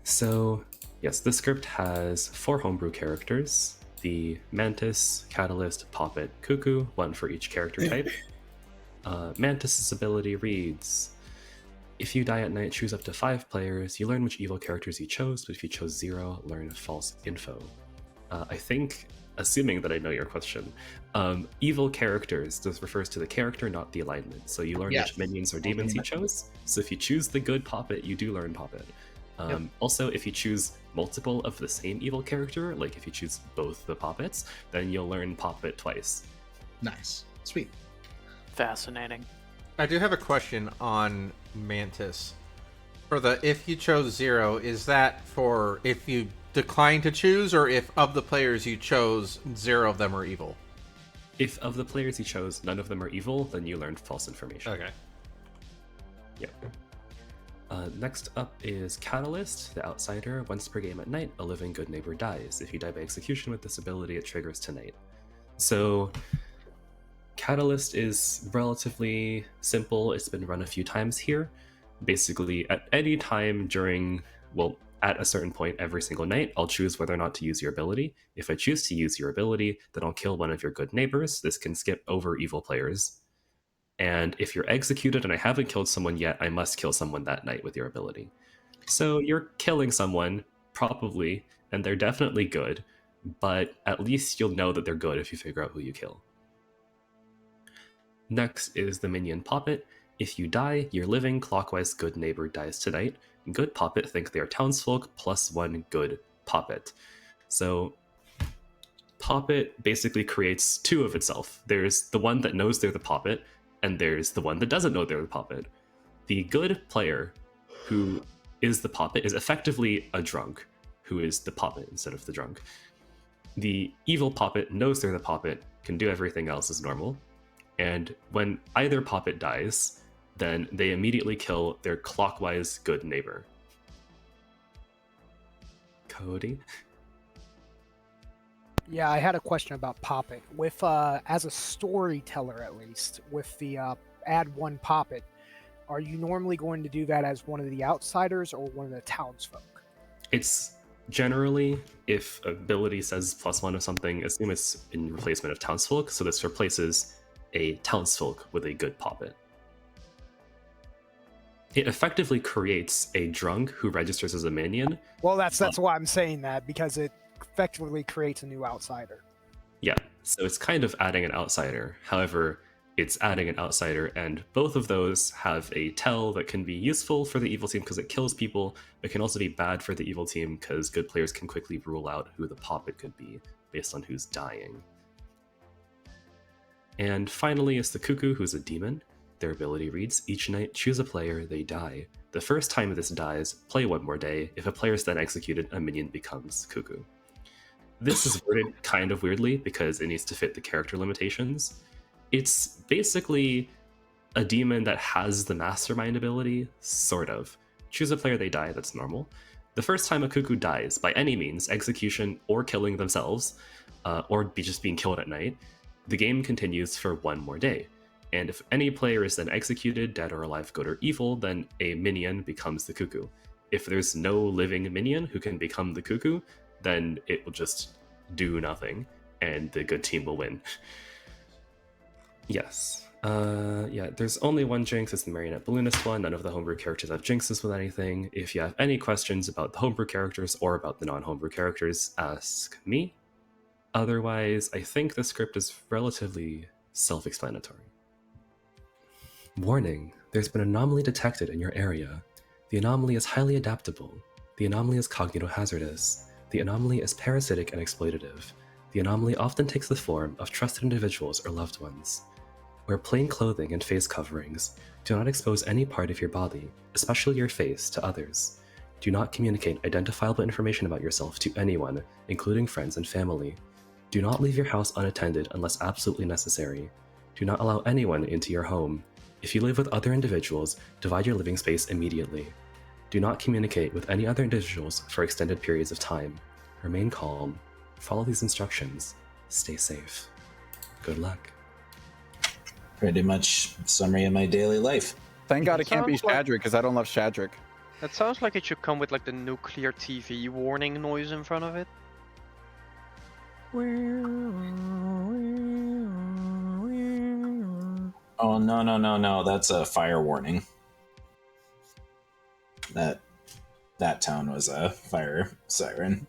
So, yes, this script has 4 homebrew characters: the Mantis, Catalyst, Poppet, Cuckoo, one for each character type. Mantis's ability reads: if you die at night, choose up to 5 players. You learn which evil characters you chose, but if you chose 0, learn false info. I think, assuming that I know your question, evil characters, this refers to the character, not the alignment. So you learn which minions or demons you chose. So if you choose the good Poppet, you do learn Poppet. Also, if you choose multiple of the same evil character, like if you choose both the Poppets, then you'll learn Poppet twice. Nice. Sweet. Fascinating. I do have a question on Mantis. For the if you chose 0, is that for if you decline to choose, or if of the players you chose, 0 of them are evil? If of the players you chose, none of them are evil, then you learned false information. Okay. Yep. Next up is Catalyst, the outsider. Once per game at night, a living good neighbor dies. If you die by execution with this ability, it triggers tonight. So, Catalyst is relatively simple. It's been run a few times here. Basically, at any time during, well, at a certain point every single night, I'll choose whether or not to use your ability. If I choose to use your ability, then I'll kill one of your good neighbors. This can skip over evil players. And if you're executed and I haven't killed someone yet, I must kill someone that night with your ability. So you're killing someone, probably, and they're definitely good, but at least you'll know that they're good if you figure out who you kill. Next is the minion Poppet. If you die, your living, clockwise good neighbor dies tonight. Good Poppet think they are townsfolk, plus 1 good Poppet. So Poppet basically creates 2 of itself. There's the one that knows they're the Poppet, and there's the one that doesn't know they're the Poppet. The good player, who is the Poppet, is effectively a drunk, who is the Poppet instead of the drunk. The evil Poppet knows they're the Poppet, can do everything else as normal, and when either Poppet dies, then they immediately kill their clockwise good neighbor. Cody? Yeah, I had a question about Poppet. With as a storyteller, at least, with the add 1 Poppet, are you normally going to do that as one of the outsiders or one of the townsfolk? It's generally, if ability says +1 of something, assume it's in replacement of townsfolk, so this replaces a townsfolk with a good Poppet. It effectively creates a drunk who registers as a minion. Well, that's why I'm saying that, because it effectively creates a new outsider. Yeah, so it's kind of adding an outsider. However, it's adding an outsider, and both of those have a tell that can be useful for the evil team because it kills people, but can also be bad for the evil team because good players can quickly rule out who the Poppet could be based on who's dying. And finally is the Cuckoo, who's a demon. Their ability reads: each night, choose a player, they die. The first time this dies, play 1 more day. If a player is then executed, a minion becomes Cuckoo. This is worded kind of weirdly because it needs to fit the character limitations. It's basically a demon that has the mastermind ability, sort of. Choose a player, they die, that's normal. The first time a Cuckoo dies, by any means, execution or killing themselves, or just being killed at night, the game continues for 1 more day. And if any player is then executed, dead or alive, good or evil, then a minion becomes the Cuckoo. If there's no living minion who can become the Cuckoo, then it will just do nothing, and the good team will win. Yes. Yeah, there's only 1 jinx, it's the Marionette Balloonist one. None of the homebrew characters have jinxes with anything. If you have any questions about the homebrew characters or about the non-homebrew characters, ask me. Otherwise, I think the script is relatively self-explanatory. Warning, there's been an anomaly detected in your area. The anomaly is highly adaptable. The anomaly is cognitohazardous. The anomaly is parasitic and exploitative. The anomaly often takes the form of trusted individuals or loved ones. Wear plain clothing and face coverings. Do not expose any part of your body, especially your face, to others. Do not communicate identifiable information about yourself to anyone, including friends and family. Do not leave your house unattended unless absolutely necessary. Do not allow anyone into your home. If you live with other individuals, divide your living space immediately. Do not communicate with any other individuals for extended periods of time. Remain calm. Follow these instructions. Stay safe. Good luck. Pretty much summary of my daily life. Thank God it can't be Sounds like- Shadrick, because I don't love Shadrick. That sounds like it should come with like the nuclear TV warning noise in front of it. Oh no! That's a fire warning. That tone was a fire siren.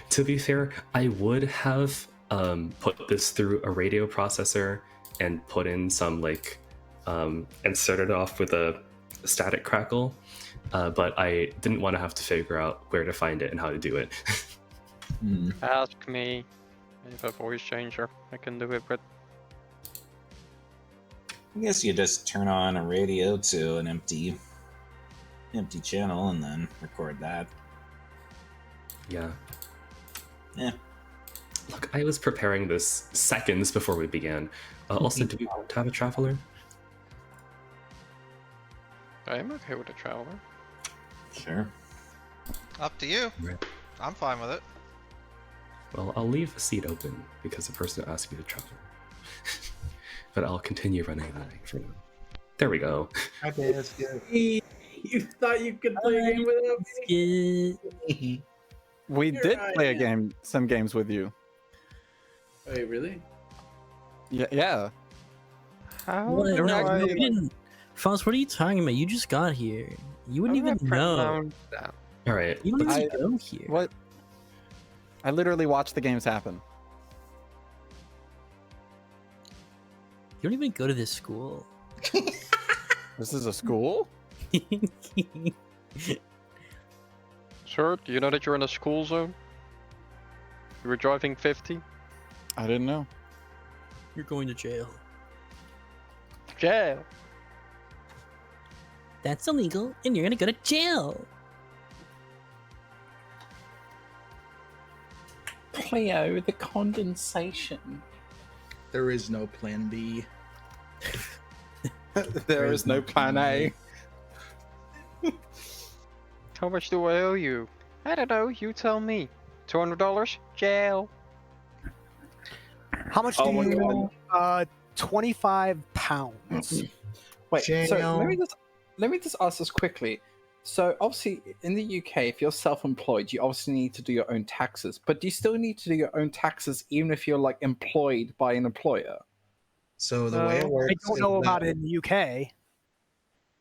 To be fair, I would have put this through a radio processor and put in some and started off with a static crackle, but I didn't want to have to figure out where to find it and how to do it. Ask me. I have a voice changer. I can do it, but I guess you just turn on a radio to an empty channel and then record that. Yeah. Yeah. Look, I was preparing this seconds before we began. Also, do we want to have a traveler? I am okay with a traveler. Sure. Up to you. Right. I'm fine with it. Well, I'll leave a seat open because the person asked me to travel. But I'll continue running that for now. There we go. You thought you could play a game without me? We Here did I play am. some games with you. Wait, really? Yeah. How What? do No, I, you didn't. Fonz, what are you talking about? You just got here. You wouldn't how do even I know. pronounce that? All right. You wouldn't I- even go here. What? I literally watched the games happen. You don't even go to this school. This is a school? Sir, do you know that you're in a school zone? You were driving 50? I didn't know. You're going to jail. Jail. That's illegal, and you're gonna go to jail. Cleo, the condensation. There is no plan B. There is no plan A. How much do I owe you? I don't know, you tell me. $200? Jail. How much do Oh my you? 25 pounds. Wait, so Jail. let me just ask this quickly. So obviously in the UK, if you're self-employed, you obviously need to do your own taxes. But do you still need to do your own taxes even if you're like employed by an employer? So the way it works, I don't know about it in the UK.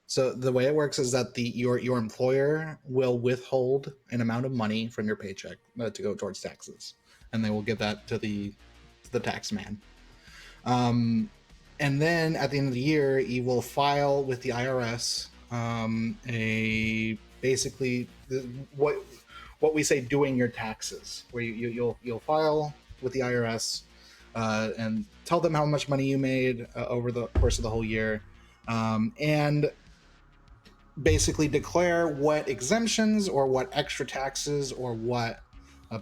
So the way it works is that your employer will withhold an amount of money from your paycheck to go towards taxes, and they will give that to the tax man. And then at the end of the year, you will file with the IRS what we say doing your taxes, where you'll file with the IRS and tell them how much money you made over the course of the whole year, and basically declare what exemptions or what extra taxes or what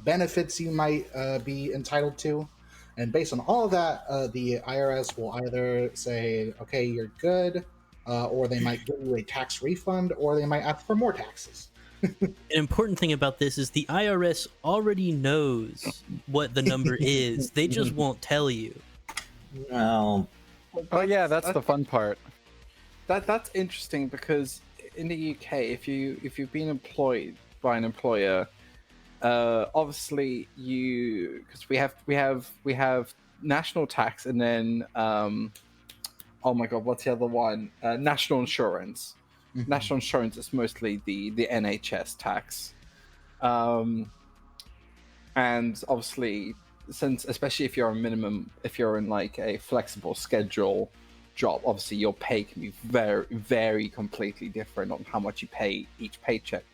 benefits you might be entitled to. And based on all of that, the IRS will either say, okay, you're good, or they might give you a tax refund, or they might ask for more taxes. An important thing about this is the IRS already knows what the number is. They just won't tell you. Well, Oh yeah, that's the fun part. That's interesting because in the UK, if you've been employed by an employer, obviously because we have national tax and then oh my god, what's the other one? National insurance. Mhm. National insurance is mostly the NHS tax, and obviously since especially if you're in like a flexible schedule job, obviously your pay can be very, very completely different on how much you pay each paycheck.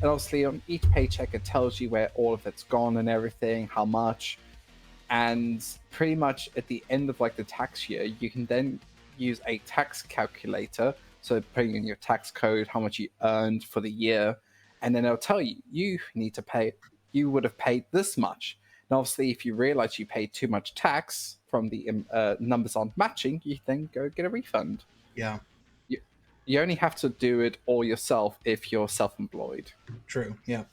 And obviously on each paycheck it tells you where all of it's gone and everything, how much. And pretty much at the end of like the tax year, you can then use a tax calculator. So putting in your tax code, how much you earned for the year, and then it'll tell you you would have paid this much. And obviously if you realize you paid too much tax from the numbers aren't matching, you then go get a refund. Yeah, You only have to do it all yourself if you're self-employed. true. Yeah.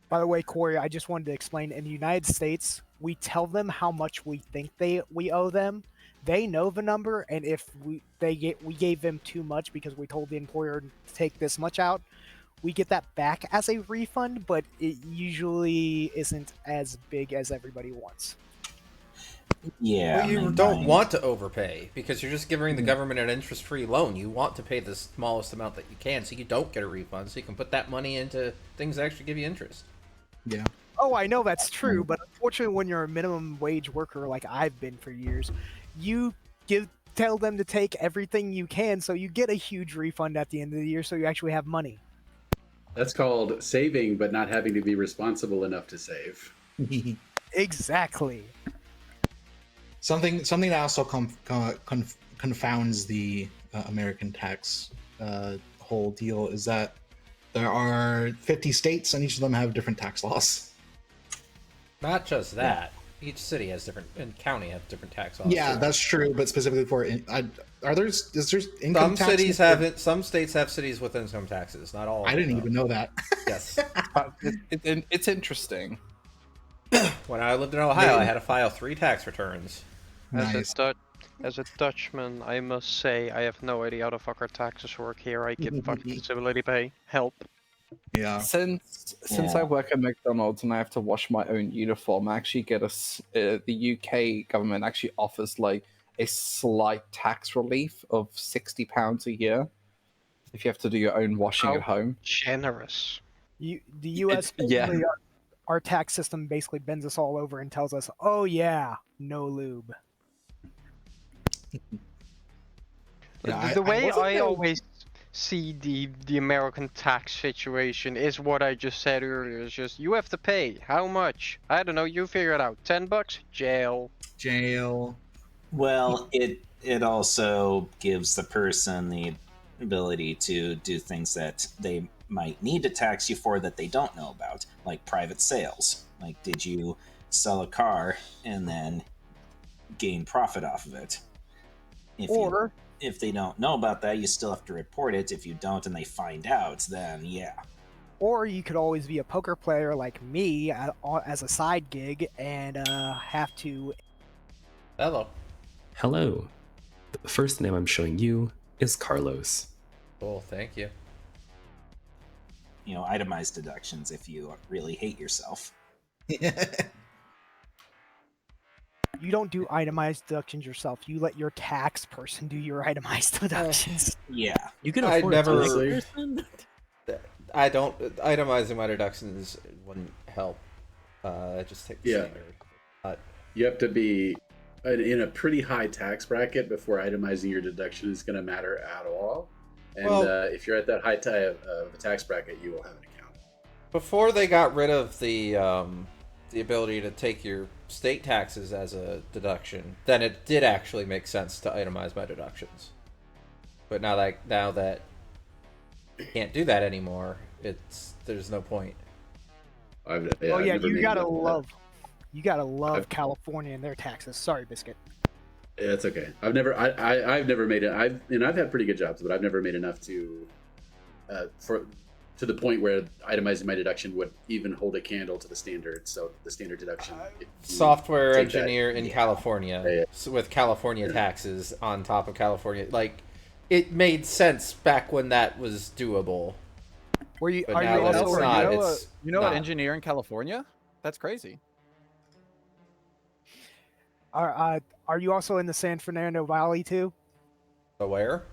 By the way, Corey, I just wanted to explain. In the United States, we tell them how much we think we owe them, they know the number, and if we gave them too much because we told the employer to take this much out, we get that back as a refund, but it usually isn't as big as everybody wants. Yeah. Well, you in don't mind. want to overpay because you're just giving the government an interest-free loan. You want to pay the smallest amount that you can, so you don't get a refund, so you can put that money into things that actually give you interest. Yeah. Oh, I know that's true, but unfortunately, when you're a minimum wage worker like I've been for years, you tell them to take everything you can, so you get a huge refund at the end of the year, so you actually have money. That's called saving, but not having to be responsible enough to save. Exactly. Something that also confounds the American tax whole deal is that there are 50 states, and each of them have different tax laws. Not just that. Each city has different, and county have different tax laws. Yeah, too. that's true, but specifically for is there income Some tax? cities have it. Some states have cities with income taxes. Not all. I didn't even know that. Yes. It's interesting. When I lived in Ohio, I had to file 3 tax returns. Nice. As a Dutchman, I must say I have no idea how the fuck our taxes work here. I get fucking disability pay. Help. Yeah. Since I work at McDonald's and I have to wash my own uniform, I actually get the UK government actually offers like a slight tax relief of £60 a year if you have to do your own washing at home. Generous. The U.S. basically, our tax system basically bends us all over and tells us, "Oh yeah, no lube." Yeah, The way wasn't I there- always see the American tax situation is what I just said earlier. It's just you have to pay. How much? I don't know. You figure it out. $10? Jail. Jail. Well, it also gives the person the ability to do things that they might need to tax you for that they don't know about, like private sales. Like, did you sell a car and then gain profit off of it? If they don't know about that, you still have to report it. If you don't and they find out, then yeah. Or you could always be a poker player like me as a side gig and have to. Hello. Hello. The first name I'm showing you is Carlos. Cool, thank you. You know, itemized deductions if you really hate yourself. You don't do itemized deductions yourself. You let your tax person do your itemized deductions. Yeah. You can I afford never- a tax person? I don't. Itemizing my deductions wouldn't help. Just take the standard. You have to be in a pretty high tax bracket before itemizing your deduction is going to matter at all. And if you're at that high of a tax bracket, you will have an account. Before they got rid of the ability to take your state taxes as a deduction, then it did actually make sense to itemize my deductions. But now that you can't do that anymore, there's no point. You gotta love California and their taxes. Sorry, Biscuit. Yeah, it's okay. I've never made it. I've had pretty good jobs, but I've never made enough to the point where itemizing my deduction would even hold a candle to the standard. So the standard deduction. Software engineer in California with California taxes on top of California, like it made sense back when that was doable. Are you an engineer in California? That's crazy. Are you also in the San Fernando Valley too? Where?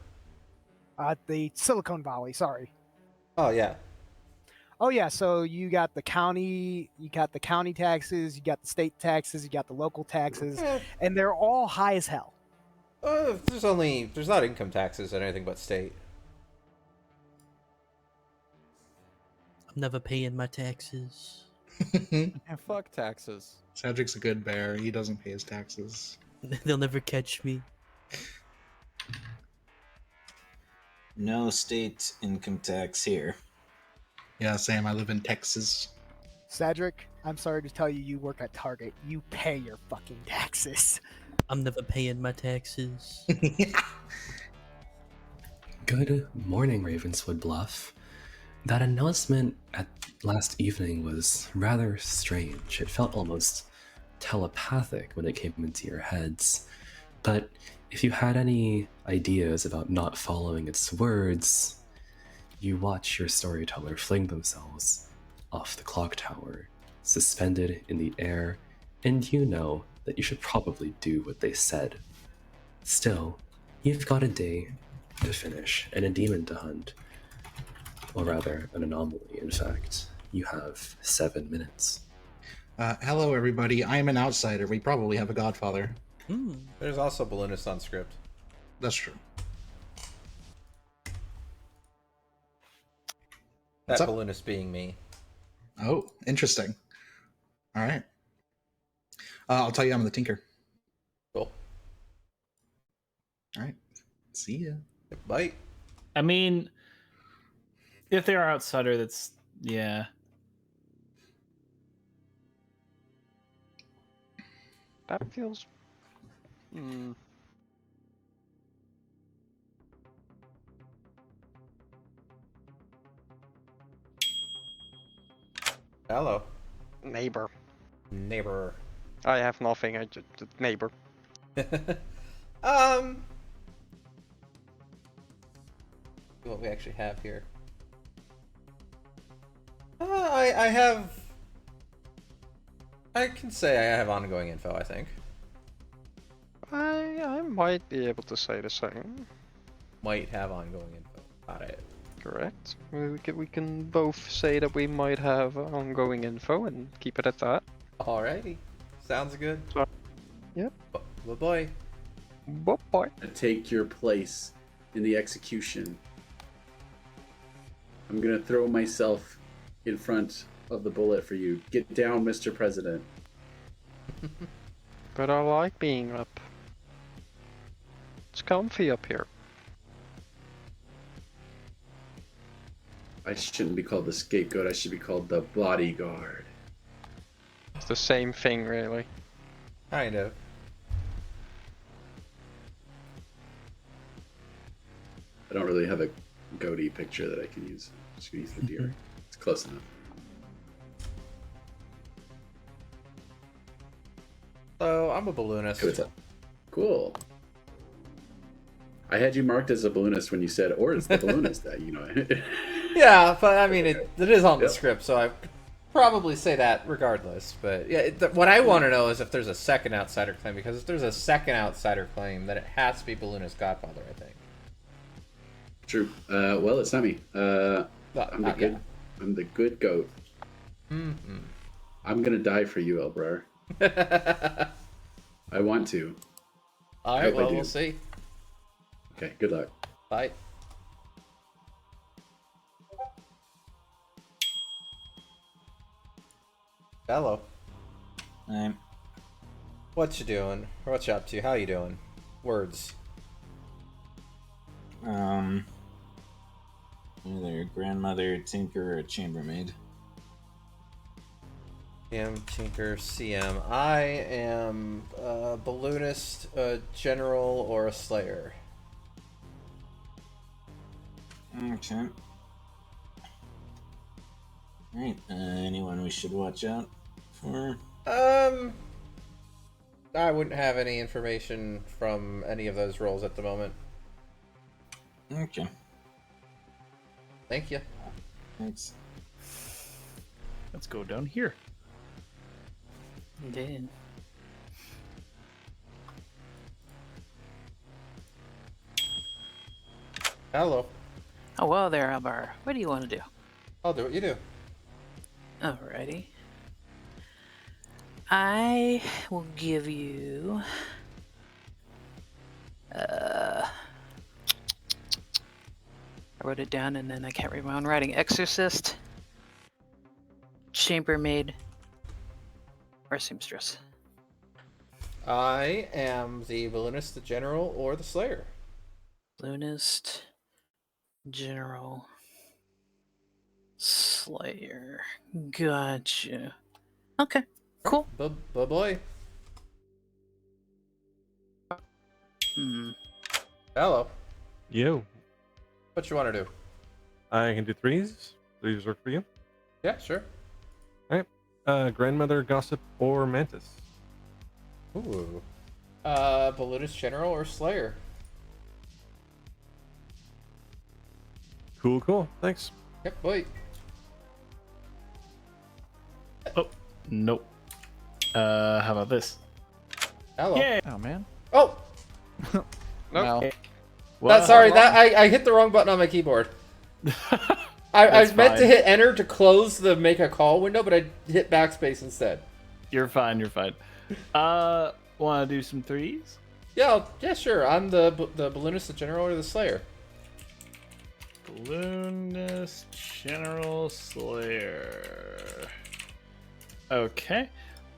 The Silicon Valley. Sorry. Oh yeah. Oh yeah. So you got the county taxes, you got the state taxes, you got the local taxes, and they're all high as hell. There's not income taxes on anything but state. I'm never paying my taxes. And fuck taxes. Cedric's a good bear. He doesn't pay his taxes. They'll never catch me. No state income tax here. Yeah, Sam, I live in Texas. Cedric, I'm sorry to tell you, you work at Target. You pay your fucking taxes. I'm never paying my taxes. Good morning, Ravenswood Bluff. That announcement at last evening was rather strange. It felt almost telepathic when it came into your heads. But if you had any ideas about not following its words, you watch your storyteller fling themselves off the clock tower, suspended in the air, and you know that you should probably do what they said. Still, you've got a day to finish and a demon to hunt. Or rather, an anomaly, in fact. You have 7 minutes. Hello, everybody. I am an outsider. We probably have a godfather. There's also balloonist on script. That's true. That What's up? balloonist being me. Oh, interesting. All right. I'll tell you I'm the tinker. Cool. All right. See ya. Bye. I mean, if they are outsider, that's yeah. That feels. Hello. Neighbor. Neighbor. I have nothing. I just neighbor. What we actually have here. I have. I can say I have ongoing info, I think. I might be able to say the same. Might have ongoing info. Got it. Correct. We can both say that we might have ongoing info and keep it at that. Alrighty. Sounds good. Yep. Bye-bye. Bye-bye. Take your place in the execution. I'm gonna throw myself in front of the bullet for you. Get down, Mr. President. But I like being up. It's comfy up here. I shouldn't be called the scapegoat. I should be called the bodyguard. It's the same thing, really. Kind of. I don't really have a goatee picture that I can use. Just gonna use the deer. It's close enough. So I'm a balloonist. Hey, what's up? Cool. I had you marked as a balloonist when you said, or it's the balloonist that, you know. Yeah, but I mean, it is on the script, so I could probably say that regardless. But yeah, what I want to know is if there's a second outsider claim, because if there's a second outsider claim, then it has to be Balloonist Godfather, I think. True. Well, it's not me. I'm the good. Yeah. I'm the good goat. Mm-hmm. I'm gonna die for you, Elbrar. I want to. All right. Well, we'll see. Okay. Good luck. Bye. Hello. What you doing? What you up to? How you doing? Words. Either grandmother, tinker, or chambermaid. CM, Tinker, CM. I am a balloonist, a general, or a slayer. Okay. Alright, anyone we should watch out for? I wouldn't have any information from any of those roles at the moment. Okay. Thank you. Thanks. Let's go down here. Indeed. Hello. Oh, well there, Alvar. What do you want to do? I'll do what you do. Alrighty. I will give you... I wrote it down and then I can't read my own writing. Exorcist, chambermaid, or seamstress. I am the balloonist, the general, or the slayer. Balloonist, general, slayer. Gotcha. Okay, cool. Boy. Hello. Yo. What you want to do? I can do threes. Threes work for you? Yeah, sure. Alright. Grandmother, gossip, or mantis? Ooh. Balloonist General or Slayer. Cool. Thanks. Yep, boy. Oh, nope. How about this? Hello. Yeah. Oh man. Oh! Nope. Well, sorry, that I hit the wrong button on my keyboard. I meant to hit enter to close the make a call window, but I hit backspace instead. You're fine. Want to do some threes? Yeah, sure. I'm the Balloonist, the General, or the Slayer. Balloonist, General, Slayer. Okay.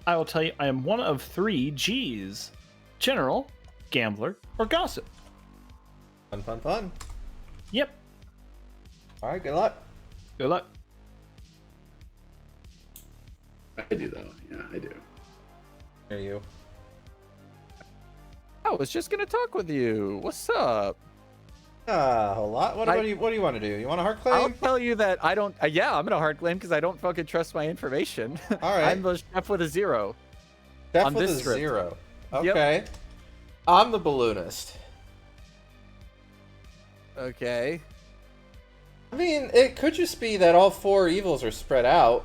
I will tell you, I am one of 3 G's. General, Gambler, or Gossip. Fun. Yep. Alright, good luck. Good luck. I do though. Yeah, I do. There you. I was just gonna talk with you. What's up? A whole lot. What do you want to do? You want a hard claim? I'll tell you that I don't. Yeah, I'm gonna hard claim because I don't fucking trust my information. All right. I'm the chef with a 0. Chef on with this a script. 0. Yep. Okay. I'm the Balloonist. Okay. I mean, it could just be that all 4 evils are spread out.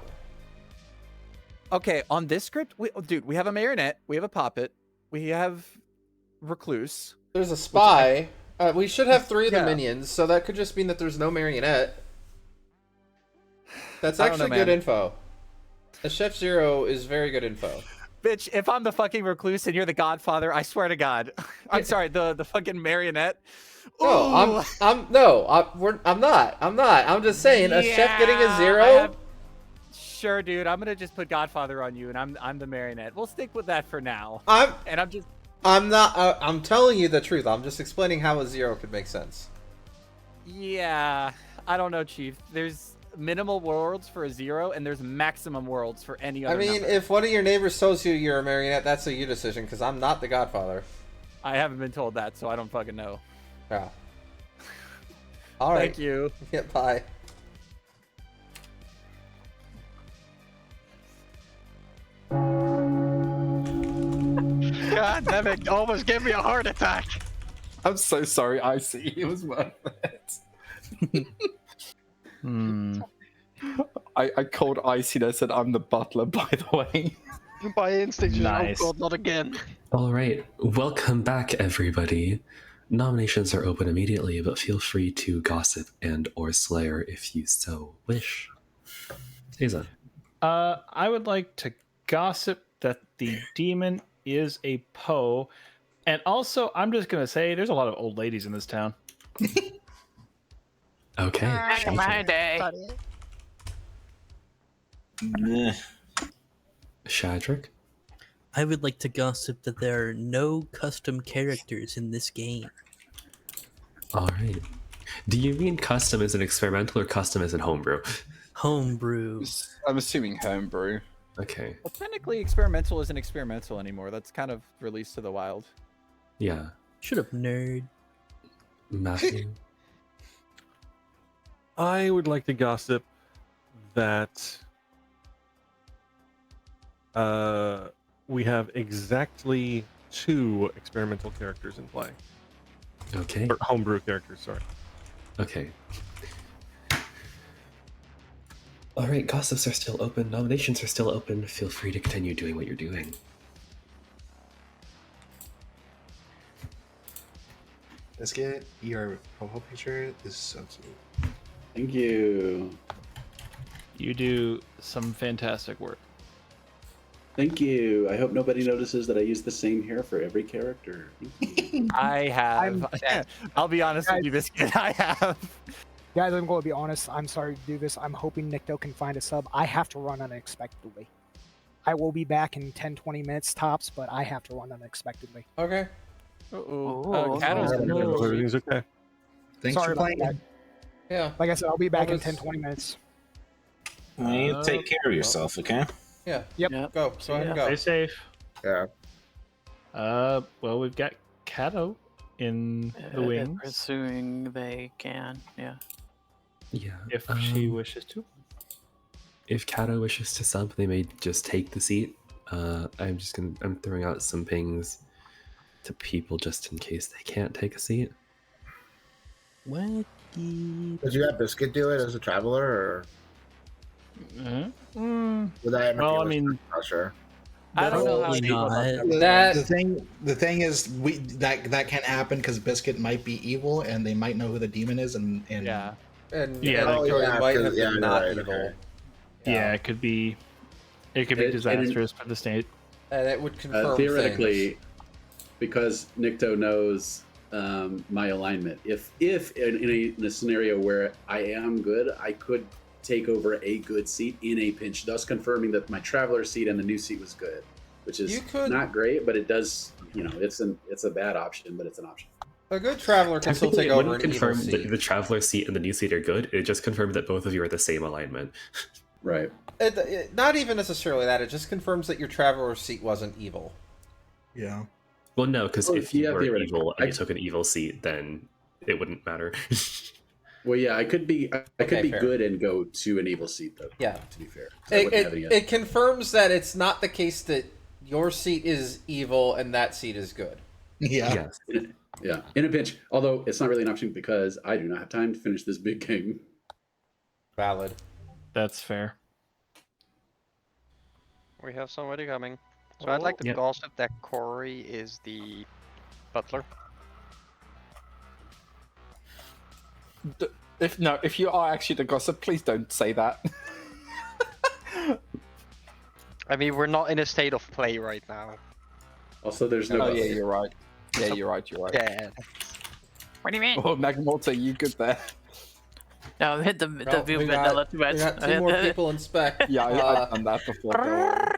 Okay, on this script, dude, we have a marionette, we have a puppet, we have recluse. There's a spy. We should have 3 of the Yeah. minions, so that could just mean that there's no marionette. That's I don't know, actually good man. info. A Chef 0 is very good info. Bitch, if I'm the fucking recluse and you're the Godfather, I swear to God. I'm sorry, the fucking marionette. No, Ooh. I'm not. I'm just saying a chef getting a Yeah, 0. Sure, dude. I'm gonna just put Godfather on you, and I'm the marionette. We'll stick with that for now. I'm not. I'm telling you the truth. I'm just explaining how a 0 could make sense. Yeah, I don't know, Chief. There's minimal worlds for a 0, and there's maximum worlds for any other. I mean, number. if one of your neighbors tells you you're a marionette, that's a you decision, because I'm not the Godfather. I haven't been told that, so I don't fucking know. Yeah. All right. Thank you. Yeah, bye. God damn it, almost gave me a heart attack. I'm so sorry, Icy. It was worth it. I called Icy and I said I'm the butler, by the way. By instinct, just, Nice. oh god, not again. All right, welcome back, everybody. Nominations are open immediately, but feel free to gossip and or Slayer if you so wish. Aza. I would like to gossip that the demon is a Poe, and also I'm just gonna say there's a lot of old ladies in this town. Okay. Back in my day. Shadrick. I would like to gossip that there are no custom characters in this game. All right. Do you mean custom as an experimental or custom as in homebrew? Homebrew. I'm assuming homebrew. Okay. Well, technically, experimental isn't experimental anymore. That's kind of released to the wild. Yeah. Shut up, nerd. Matthew. I would like to gossip that we have exactly 2 experimental characters in play. Okay. Or homebrew characters, sorry. Okay. All right, gossips are still open. Nominations are still open. Feel free to continue doing what you're doing. Biscuit, your profile picture is so cute. Thank you. You do some fantastic work. Thank you. I hope nobody notices that I use the same hair for every character. Thank you. I have. I'll be honest with you, Biscuit. I have. Guys, I'm going to be honest. I'm sorry to do this. I'm hoping Nycto can find a sub. I have to run unexpectedly. I will be back in 10-20 minutes tops, but I have to run unexpectedly. Okay. Kato's gonna do it. Everything's okay. Thanks Sorry for about playing. that. Yeah. Like I said, I'll be back in 10-20 minutes. Well, you take care of yourself, okay? Yeah. Yep. Go. So I can go. Stay safe. Yeah. Well, we've got Kato in the wings. Pursuing they can, yeah. Yeah. If she wishes to. If Kato wishes to sub, they may just take the seat. I'm throwing out some pings. to people just in case they can't take a seat. Wacky. Did you have Biscuit do it as a traveler, or would that ever Well, feel I mean, not sure? I don't know how I Probably feel about not. that. The thing is, that can't happen because Biscuit might be evil, and they might know who the demon is, and And Yeah, Cody might have been you're not right, evil. okay. yeah, it could be disastrous for the state. And it would confirm Theoretically, things. because Nycto knows my alignment, if in a scenario where I am good, I could take over a good seat in a pinch, thus confirming that my traveler seat and the new seat was good, which is not great, but it does, it's a bad option, but it's an option. A good traveler can still take It over wouldn't an evil confirm seat. that the traveler seat and the new seat are good. It just confirmed that both of you are the same alignment. Right. Not even necessarily that. It just confirms that your traveler seat wasn't evil. Yeah. Well, no, because if you were theoretically. evil and you took an evil seat, then it wouldn't matter. Well, yeah, I could be fair. good and go to an evil seat, though. Yeah. To be fair, 'cause I wouldn't have any other- It confirms that it's not the case that your seat is evil and that seat is good. Yeah. Yes. Yeah, in a pinch. Although it's not really an option because I do not have time to finish this big game. Valid. That's fair. We have somebody coming. So I'd like to Yep. gossip that Corey is the butler. If you are actually the gossip, please don't say that. I mean, we're not in a state of play right now. Also, there's no. Oh yeah, you're right. Yeah, you're right. You're right. Yeah. What do you mean? Oh, Magmorta, you good there? No, hit the view bit. No, not too much. We got two more people in spec. Yeah, I've done that before.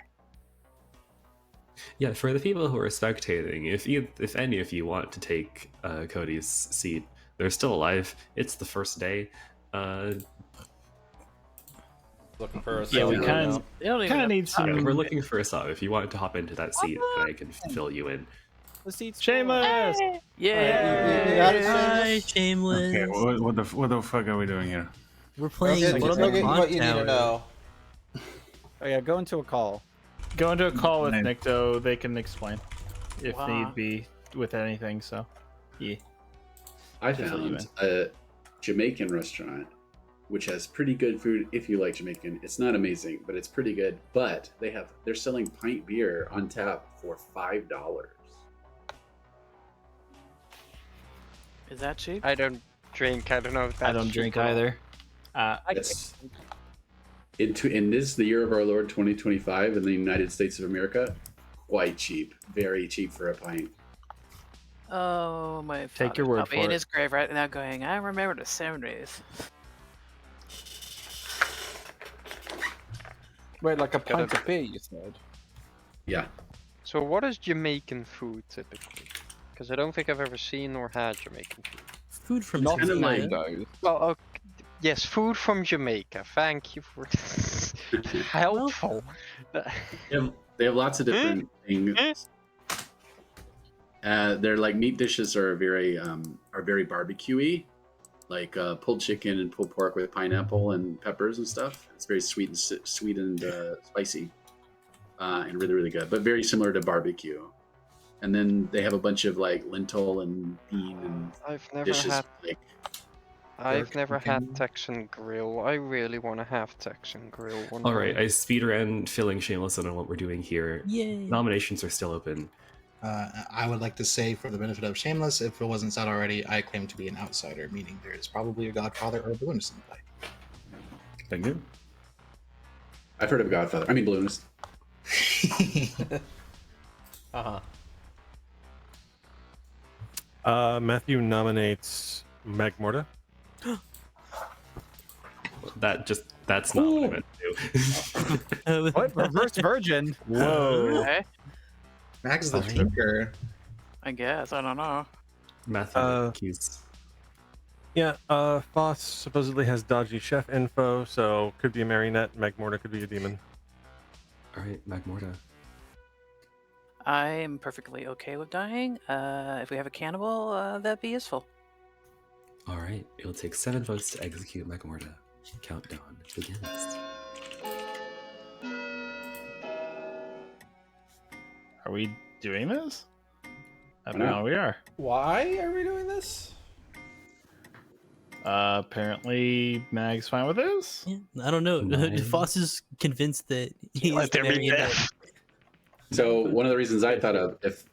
Yeah, for the people who are spectating, if any of you want to take Cody's seat, they're still alive. It's the first day. Looking for a Yeah, we sub kind now. of need some. Yeah, we're looking for a sub. If you want to hop into that seat, then I can fill you in. The seat's Shameless! Yeah. Hi, Shameless. Okay, what the fuck are we doing here? We're playing Go get what you need to Clocktower. know. Oh yeah, go into a call. Go into a call with Nice. Nycto. They can explain if Wow. need be with anything. So, yeah. I Fill you found a Jamaican restaurant which has pretty good food if you like Jamaican. It's not amazing, but it's pretty good. But they're selling pint beer on tap for $5. Is that cheap? I don't drink. I don't know if that's I don't drink cheap or not. either. It's in this the year of our Lord 2025 in the United States of America, quite cheap, very cheap for a pint. Oh, my father. Take your word probably for in it. his grave right now going, I remember the 70s. Wait, like a pint of beer, you said? Yeah. So what is Jamaican food typically? Because I don't think I've ever seen or had Jamaican food. Food from Not Jamaica. mangoes. Well, okay. Yes, food from Jamaica. Thank you for helpful. They have lots of different things. Their like meat dishes are very barbecue-y, like pulled chicken and pulled pork with pineapple and peppers and stuff. It's very sweet and spicy, and really really good, but very similar to barbecue. And then they have a bunch of like lentil and bean and I've never dishes had. like. I've never had Texan Grill. I really want to have Texan Grill one All right, day. I speed around filling Shameless in on what we're doing here. Yay. Nominations are still open. I would like to say, for the benefit of Shameless, if it wasn't said already, I claim to be an outsider, meaning there is probably a Godfather or a Balloonist in play. Thank you. I've heard of Godfather. I mean Balloonist. Matthew nominates Magmorta. That's not what I meant to do. What? Reverse virgin? Whoa. Okay, Mag's the thinker. I guess. I don't know. Matthew keys. Yeah, Foss supposedly has dodgy chef info, so could be a marionette. Magmorta could be a demon. All right, Magmorta. I am perfectly okay with dying. If we have a cannibal, that'd be useful. All right, it'll take 7 votes to execute Magmorta. Countdown begins. Are we doing this? Now we are. Why are we doing this? Apparently, Mag's fine with this. Yeah, I don't know. Nine. Foss is convinced that he's Let the there be marionette. death. So one of the reasons I thought of, if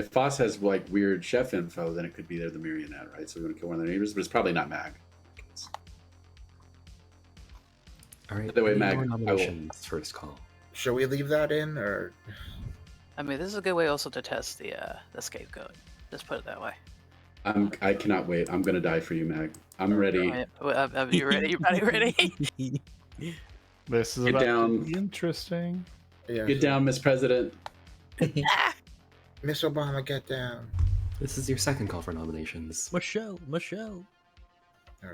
Foss has like weird chef info, then it could be they're the marionette, right? So we want to kill one of their neighbors, but it's probably not Mag. All right. By the way, any Mag, more I will- nominations? First call. Should we leave that in, or I mean, this is a good way also to test the scapegoat. Just put it that way. I cannot wait. I'm gonna die for you, Mag. I'm ready. Alright, well, you ready? You ready? This is Get about down. to be interesting. yeah, Get down, Miss President. Miss Obama, get down. This is your second call for nominations. Michelle. Oh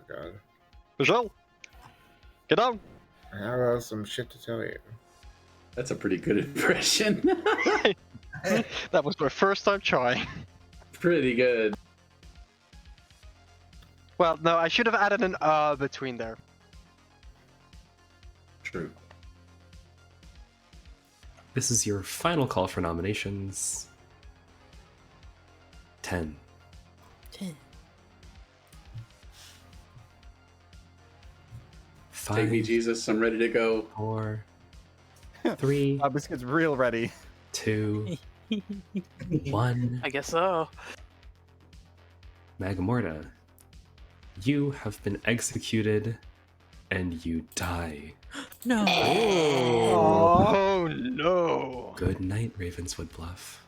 God, Michelle, get down. I have some shit to tell you. That's a pretty good impression. That was my first time trying. Pretty good. Well, no, I should have added an between there. True. This is your final call for nominations. 10. 10. 5. Take me, Jesus. I'm ready to go. 4. 3. Biscuit's real ready. 2. 1. I guess so. Magmorta, you have been executed, and you die. No. Oh no! Good night, Ravenswood Bluff.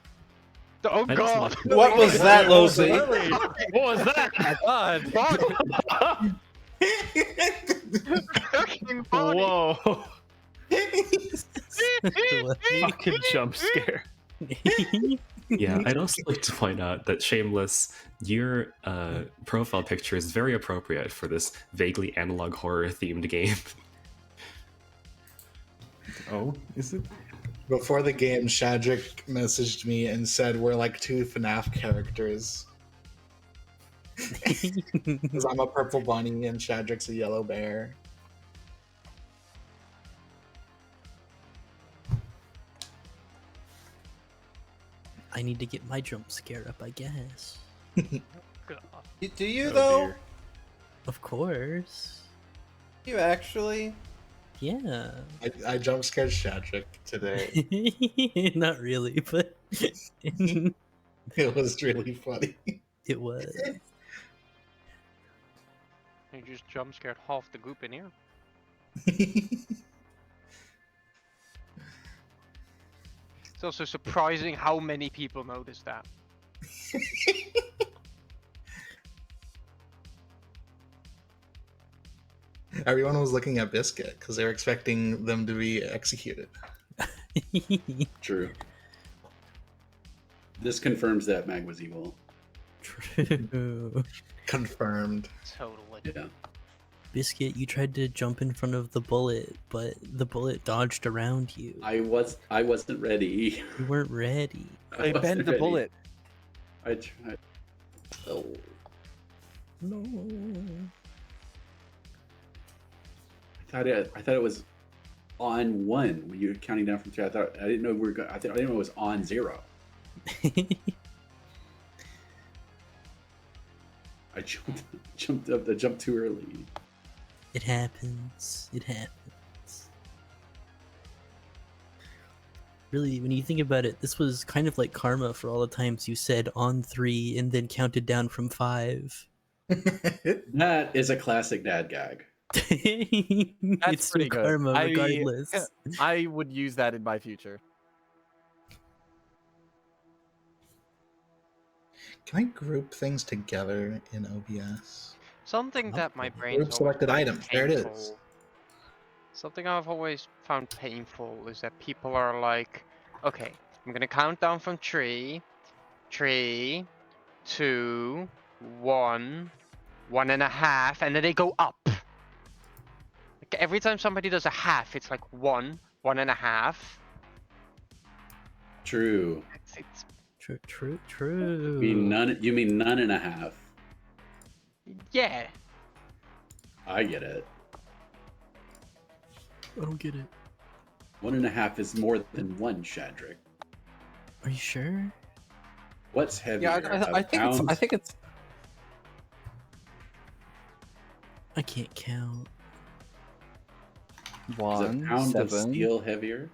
Oh I just God! left- What was that, Losi? What was that? God! Whoa! Fucking jump scare. Yeah, I'd also like to point out that Shameless, your profile picture is very appropriate for this vaguely analog horror themed game. Oh, is it? Before the game, Shadrick messaged me and said we're like two FNAF characters. Because I'm a purple bunny and Shadrick's a yellow bear. I need to get my jump scare up, I guess. Do you though? Dear. Of course. You actually? Yeah. I jump scared Shadrick today. Not really, but It was really funny. it was. You just jump scared half the group in here. It's also surprising how many people noticed that. Everyone was looking at Biscuit because they were expecting them to be executed. True. This confirms that Mag was evil. True. Confirmed. Totally. Yeah. Biscuit, you tried to jump in front of the bullet, but the bullet dodged around you. I wasn't ready. You weren't ready. They wasn't bend the ready. bullet. I tried. Oh. No. I thought it was on 1 when you were counting down from 3. I didn't know I didn't know it was on 0. I jumped too early. It happens. It happens. Really, when you think about it, this was kind of like karma for all the times you said on 3 and then counted down from 5. That is a classic dad gag. It's still pretty good. karma regardless. I would use that in my future. Can I group things together in OBS? Something that my brain Group selected items. There it is. Something I've always found painful is that people are like, okay, I'm gonna count down from 3, 3, 2, 1, 1.5, and then they go up. Like every time somebody does a half, it's like 1, 1.5. True. It's True. You mean none and a half. yeah. I get it. I don't get it. 1.5 is more than 1, Shadrick. Are you sure? What's heavier? I think it's. I think it's. I can't count. Is a 1, pound of 7. steel heavier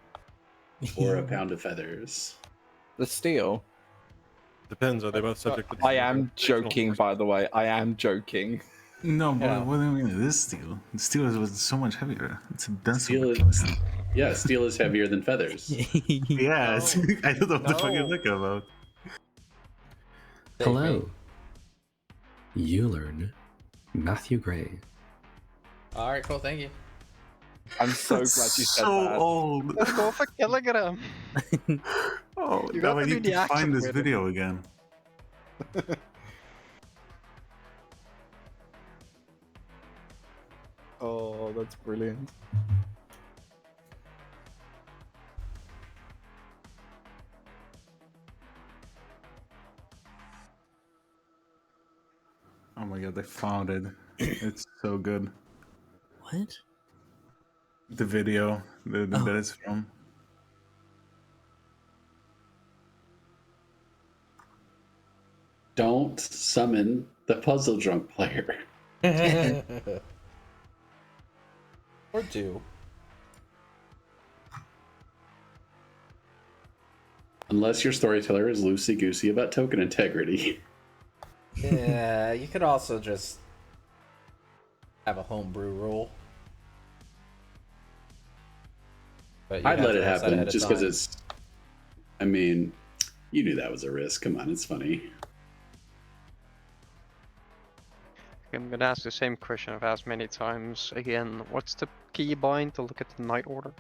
or a pound of feathers? The steel. Depends. Are they both subject to? I am joking, by the way. I am joking. No, but Yeah. what do you mean? It is steel. Steel is so much heavier. It's a denser Steel is, material. yeah, steel is heavier than feathers. Yeah, I don't know what the fuck you're No. talking about. Hello. You learn Matthew Gray. All right, cool. Thank you. I'm so glad you said So that. old. Let's go for kilogram. Oh, You now got I to do need the to accent find this with it. video again. Oh, that's brilliant. Oh my god, they found it. It's so good. What? The video that it's from. Don't summon the puzzle drunk player. Or do. Unless your storyteller is loosey goosey about token integrity. Yeah, you could also just have a homebrew rule. But you'd I'd have let to it set happen ahead of just because time. it's. I mean, you knew that was a risk. Come on, it's funny. I'm gonna ask the same question I've asked many times. Again, what's the key bind to look at the night order?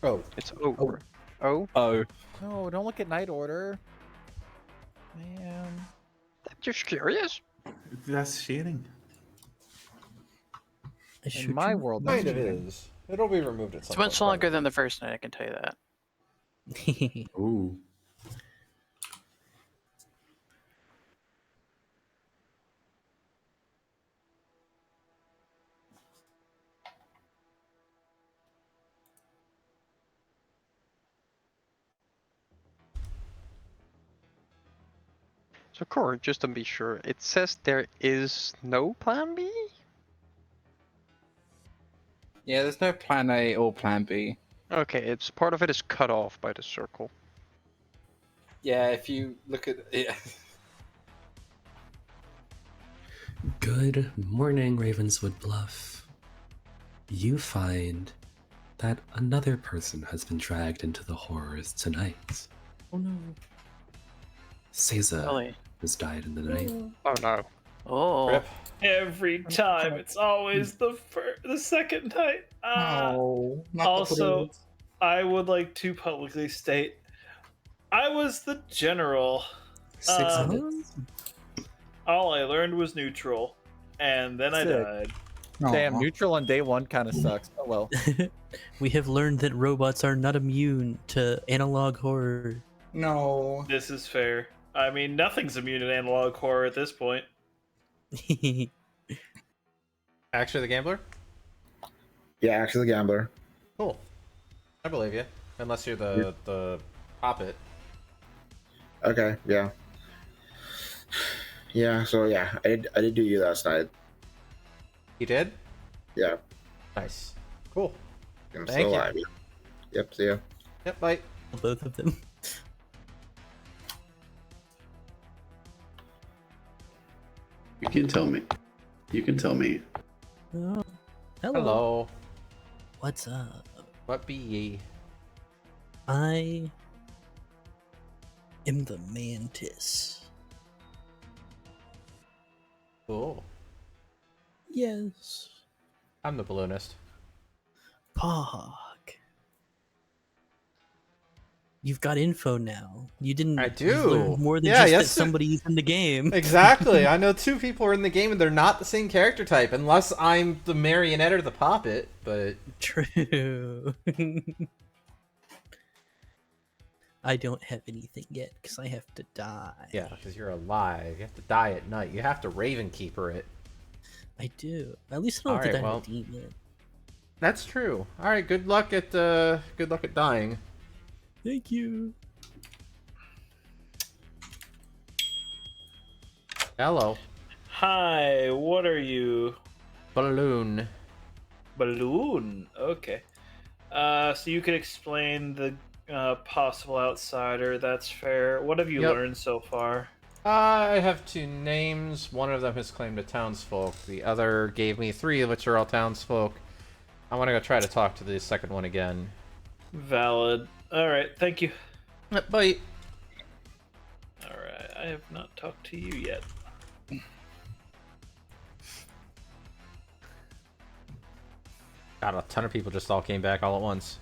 Oh. It's over. Oh? Oh. No, don't look at night order. Man. I'm just curious. That's cheating. In my world, that's Kind of cheating. is. It'll be removed at It's some point. much longer than the first night, I can tell you that. Ooh. So, Core, just to be sure, it says there is no plan B? Yeah, there's no plan A or plan B. Okay, it's part of it is cut off by the circle. Yeah, if you look at it. Good morning, Ravenswood Bluff. You find that another person has been dragged into the horrors tonight. Oh no. Seiza Really? has died in the night. Oh no. Oh. Rip. Every time, it's always the second night. No, not Also, the I would like to publicly state, I was the general. 6 minutes. All I learned was neutral, and then I Sick. died. Damn, neutral on day one kind of sucks. Oh well. We have learned that robots are not immune to analog horror. No. This is fair. I mean, nothing's immune to analog horror at this point. Actually, the gambler? Yeah, actually, the gambler. Cool. I believe you. Unless you're the poppet. Okay, yeah. Yeah, so yeah, I did do you last night. You did? Yeah. Nice. Cool. I'm Thank still you. alive. Yep, see ya. Yep, bye. Both of them. You can tell me. You can tell me. Oh, hello. Hello. What's up? What be ye? I am the mantis. Cool. Yes. I'm the balloonist. Pog. You've got info now. You didn't. I you've learned do. more than Yeah, just yes, that somebody's in the game. Exactly. I know two people are in the game and they're not the same character type, unless I'm the marionette or the puppet. But True. I don't have anything yet because I have to die. yeah, because you're alive. You have to die at night. You have to Raven Keeper it. I do. At least I don't have to Alright, die well. of a demon. That's true. All right. Good luck at dying. Thank you. Hello. Hi, what are you? Balloon. Balloon. Okay. So you could explain the possible outsider. That's fair. What have you Yep. learned so far? I have 2 names. One of them has claimed to townsfolk. The other gave me 3, which are all townsfolk. I want to go try to talk to the second one again. Valid. All right. Thank you. Bye. All right. I have not talked to you yet. God, a ton of people just all came back all at once.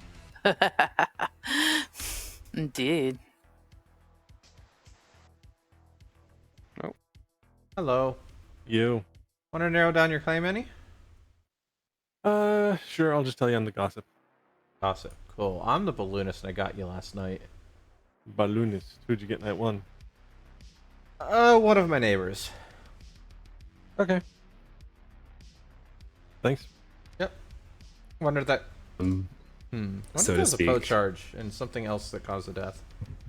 Indeed. Oh. Hello. You. Want to narrow down your claim any? Sure. I'll just tell you I'm the gossip. Gossip. Cool. I'm the balloonist and I got you last night. Balloonist. Who'd you get in that one? One of my neighbors. Okay. Thanks. Yep. Wonder that. So Wonder to if there's a speak. Poe charge and something else that caused the death.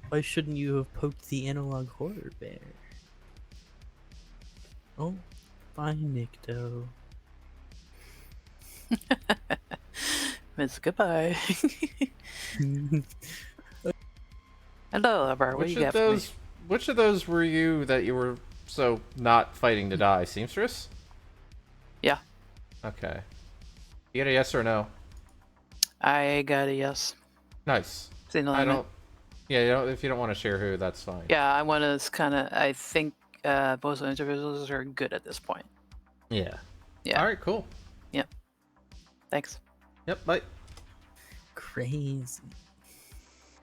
Why shouldn't you have poked the analog horror bear? Oh, fine, Nycto. Miss goodbye. Hello, Albert. What Which do you of got for me? those? Which of those were you that you were so not fighting to die? Seamstress? Yeah. Okay. You get a yes or no? I got a yes. Nice. See, no, I don't. Yeah, you don't, if you don't want to share who, that's fine. Yeah, I want to kind of. I think both individuals are good at this point. Yeah. Yeah. All right. Cool. Yep. Thanks. Yep. Bye. Crazy.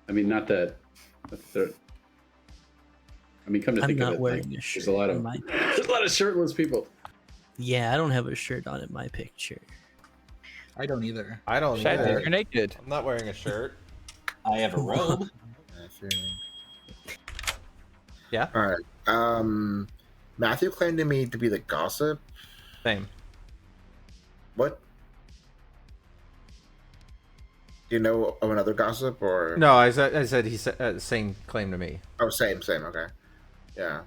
I mean, not that. I mean, come to I'm think of not it, wearing like, a shirt. there's a lot of in my there's a lot of shirtless people. Yeah, I don't have a shirt on in my picture. I don't either. I don't Shad, either. you're naked. I'm not wearing a shirt. I have a robe. Yeah. All right. Matthew claimed to me to be the gossip. Same. What? Do you know of another gossip or? No, I said he said same claim to me. Oh, same. Okay. Yeah.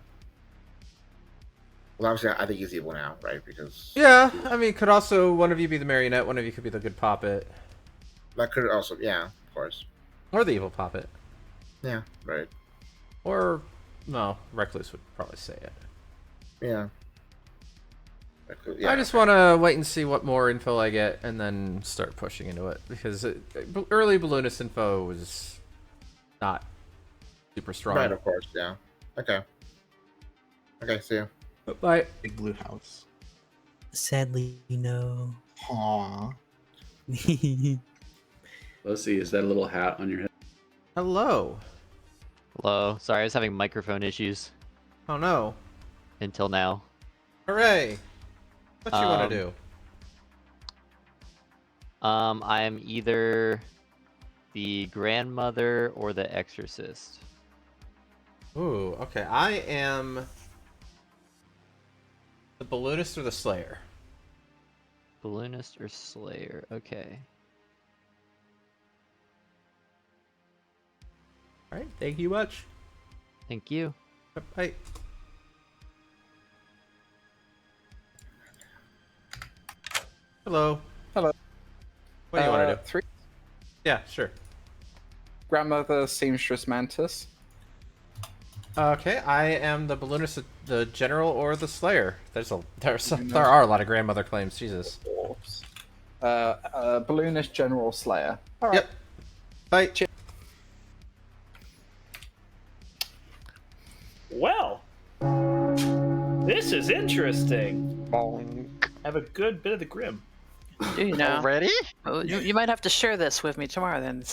Well, obviously, I think he's evil now, right? Because Yeah, I mean, could also one of you be the marionette, one of you could be the good puppet, that could also, yeah, of course. or the evil puppet, Yeah, right. or no, Recluse would probably say it. Yeah. I just want to wait and see what more info I get, and then start pushing into it because early balloonist info was not super strong. Right, of course, yeah. Okay. Okay, see ya. Bye. Big blue house. Sadly, no. Aww. Let's see. Is that a little hat on your head? Hello. Hello. Sorry, I was having microphone issues Oh no. until now. Hooray. What you want to do? I am either the grandmother or the exorcist. Ooh, okay. I am the balloonist or the slayer. Balloonist or slayer. Okay. All right. Thank you much. Thank you. Bye. Hello. Hello. What do you want to do? 3. Yeah, sure. Grandmother Seamstress Mantis. Okay, I am the balloonist, the general, or the slayer. There are a lot of grandmother claims. Jesus. Balloonist General Slayer. All right. Yep. Bye. Well, this is interesting. Bonk. Have a good bit of the grim. Do you know? Already? Oh, you might have to share this with me tomorrow then.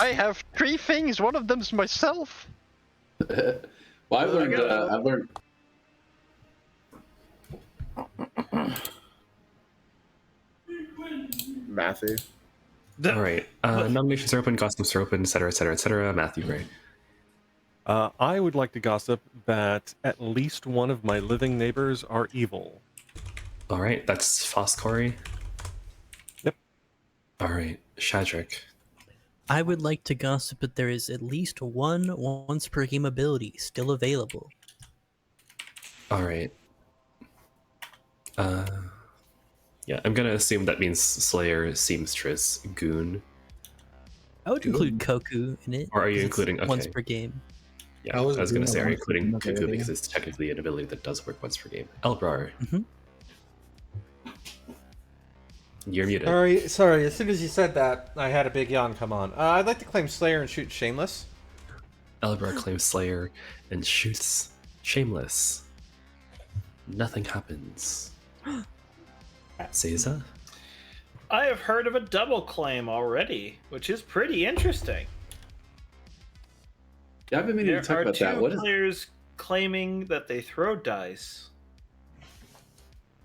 I have 3 things. One of them's myself. Well, I've learned. Matthew. All right. Nominations are open, gossips are open, etc., etc., etc. Matthew, right? I would like to gossip that at least one of my living neighbors are evil. All right. That's Foscory. Yep. All right. Shadrick. I would like to gossip that there is at least one once per game ability still available. All right. Yeah, I'm gonna assume that means Slayer, Seamstress, Goon. I would include Koku in it. Or are you 'cause it's including once okay? per game? Yeah, I was gonna say, are you including Cuckoo because it's technically an ability that does work once per game. Elbrar. You're muted. Sorry. As soon as you said that, I had a big yawn come on. I'd like to claim Slayer and shoot Shameless. Elbrar claims Slayer and shoots Shameless. Nothing happens. Seiza? I have heard of a double claim already, which is pretty interesting. Yeah, I've been meaning to talk about that. There are two players claiming that they throw dice.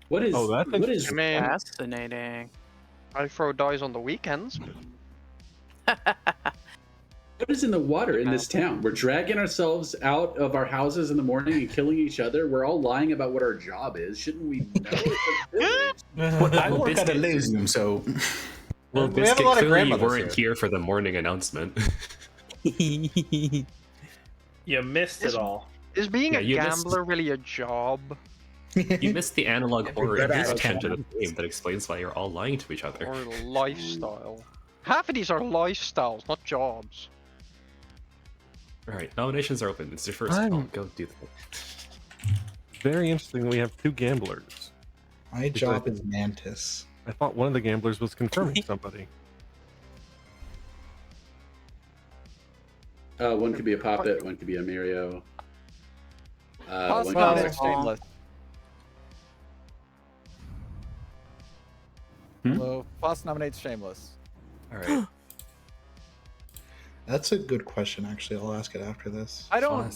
What is? What is? Fascinating. I throw dice on the weekends. What is in the water in this town? We're dragging ourselves out of our houses in the morning and killing each other. We're all lying about what our job is. Shouldn't we know? I work at a Lysium, so. Well, We have a Biscuit, lot of clearly you grandmothers weren't here for the morning announcement. You missed it all. Is being Yeah, a you missed- gambler really a job? You missed the analog horror good at introduction to the it. game that explains why you're all lying to each other. Or lifestyle? Half of these are lifestyles, not jobs. Alright, nominations are open. It's your first I'm- call. Go do the thing. Very interesting. We have two gamblers. My job is Mantis. I thought one of the gamblers was confirming somebody. One could be a Poppet, one could be a Mirio. Boss One nominates could Shameless. Hello, Boss nominates Shameless. Alright. That's a good question, actually. I'll ask it after this. I don't.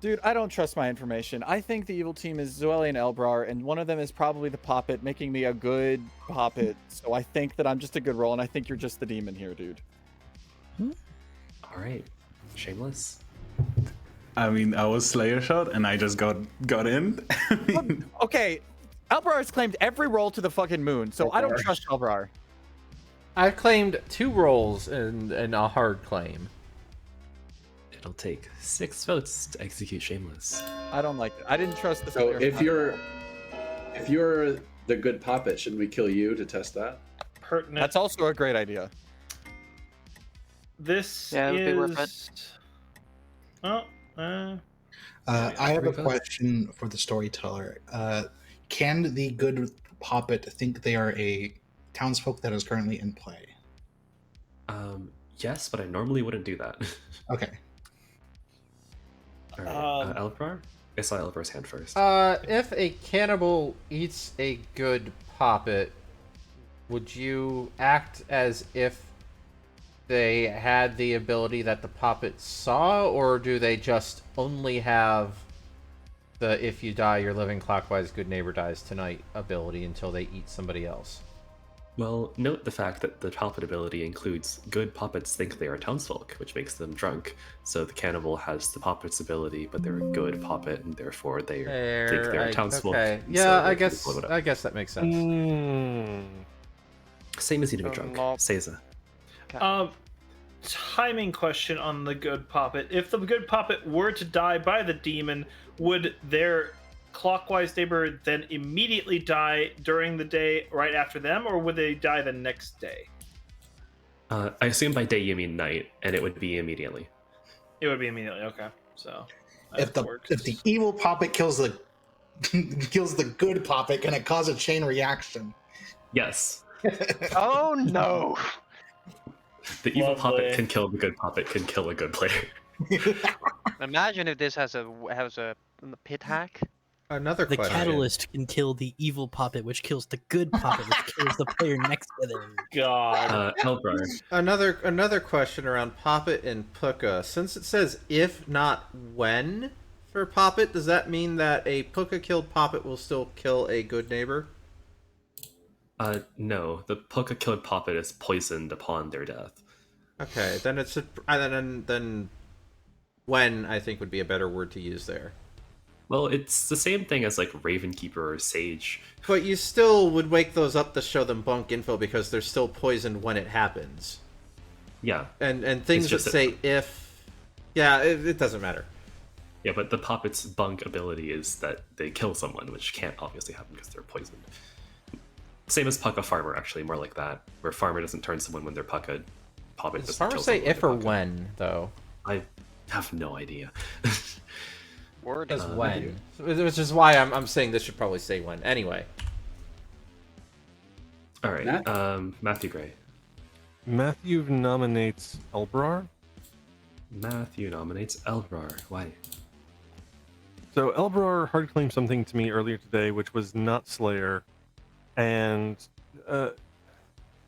Dude, I don't trust my information. I think the evil team is Zoeli and Elbrar, and one of them is probably the Poppet, making me a good Poppet. So I think that I'm just a good roll, and I think you're just the demon here, dude. Alright. Shameless? I mean, I was Slayer shot and I just got in. Okay, Elbrar has claimed every roll to the fucking moon, so I don't trust Elbrar. I've claimed 2 rolls and a hard claim. It'll take 6 votes to execute Shameless. I don't like it. I didn't trust the So Slayer if shot. you're the good Poppet, shouldn't we kill you to test that? Pertinent. That's also a great idea. This Yeah, it would be worth is. Oh, I have a question for the storyteller. Can the good Poppet think they are a townsfolk that is currently in play? Yes, but I normally wouldn't do that. Okay. Alright, Elbrar? I saw Elbrar's hand first. If a cannibal eats a good Poppet, would you act as if they had the ability that the Poppet saw, or do they just only have the if you die, you're living clockwise, good neighbor dies tonight ability until they eat somebody else? Well, note the fact that the Poppet ability includes good Poppets think they are townsfolk, which makes them drunk. So the cannibal has the Poppet's ability, but they're a good Poppet, and therefore they think they're townsfolk. Okay, so yeah, they I can guess blow it up. I guess that makes sense. Same as eating a drunk. Seiza. Timing question on the good Poppet. If the good Poppet were to die by the demon, would their clockwise neighbor then immediately die during the day right after them, or would they die the next day? I assume by day you mean night, and it would be immediately. It would be immediately. Okay, so If the evil Poppet kills the good Poppet, can it cause a chain reaction? Yes. Oh no! The evil Lovely. Poppet can kill the good Poppet can kill a good player. Imagine if this has a pit hack. Another The question. catalyst can kill the evil Poppet, which kills the good Poppet, which kills the player next to them. God. Elbrar. Another question around Poppet and Puka. Since it says if not when for Poppet, does that mean that a Puka killed Poppet will still kill a good neighbor? No. The Puka killed Poppet is poisoned upon their death. Okay, then it's then when I think would be a better word to use there. Well, it's the same thing as like Ravenkeeper or Sage. But you still would wake those up to show them bunk info because they're still poisoned when it happens. Yeah. And things that just say if. Yeah, it doesn't matter. Yeah, but the puppet's bunk ability is that they kill someone, which can't obviously happen because they're poisoned. Same as Pucka Farmer, actually, more like that, where Farmer doesn't turn someone when they're pucked. Puppet Does doesn't Farmer kill say someone if or they're pucked. when, though? I have no idea. Word Does is when. Which is why I'm saying this should probably say when. Anyway. All right, Matthew Gray. Matthew nominates Elbrar. Matthew nominates Elbrar. Why? So Elbrar hard claimed something to me earlier today, which was not Slayer, and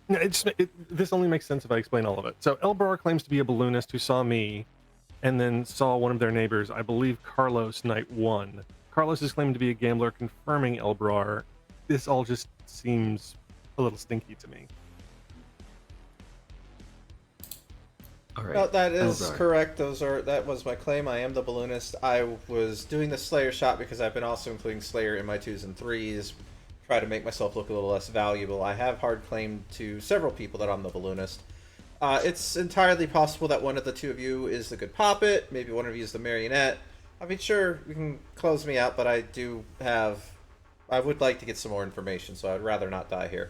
this only makes sense if I explain all of it. So Elbrar claims to be a balloonist who saw me, and then saw one of their neighbors, I believe Carlos, night 1. Carlos is claimed to be a gambler, confirming Elbrar. This all just seems a little stinky to me. All right. No, that is Elbrar. correct. That was my claim. I am the balloonist. I was doing the Slayer shot because I've been also including Slayer in my 2s and 3s. Try to make myself look a little less valuable. I have hard claimed to several people that I'm the balloonist. It's entirely possible that one of the two of you is the good puppet. Maybe one of you is the marionette. I mean, sure, you can close me out, but I would like to get some more information, so I'd rather not die here.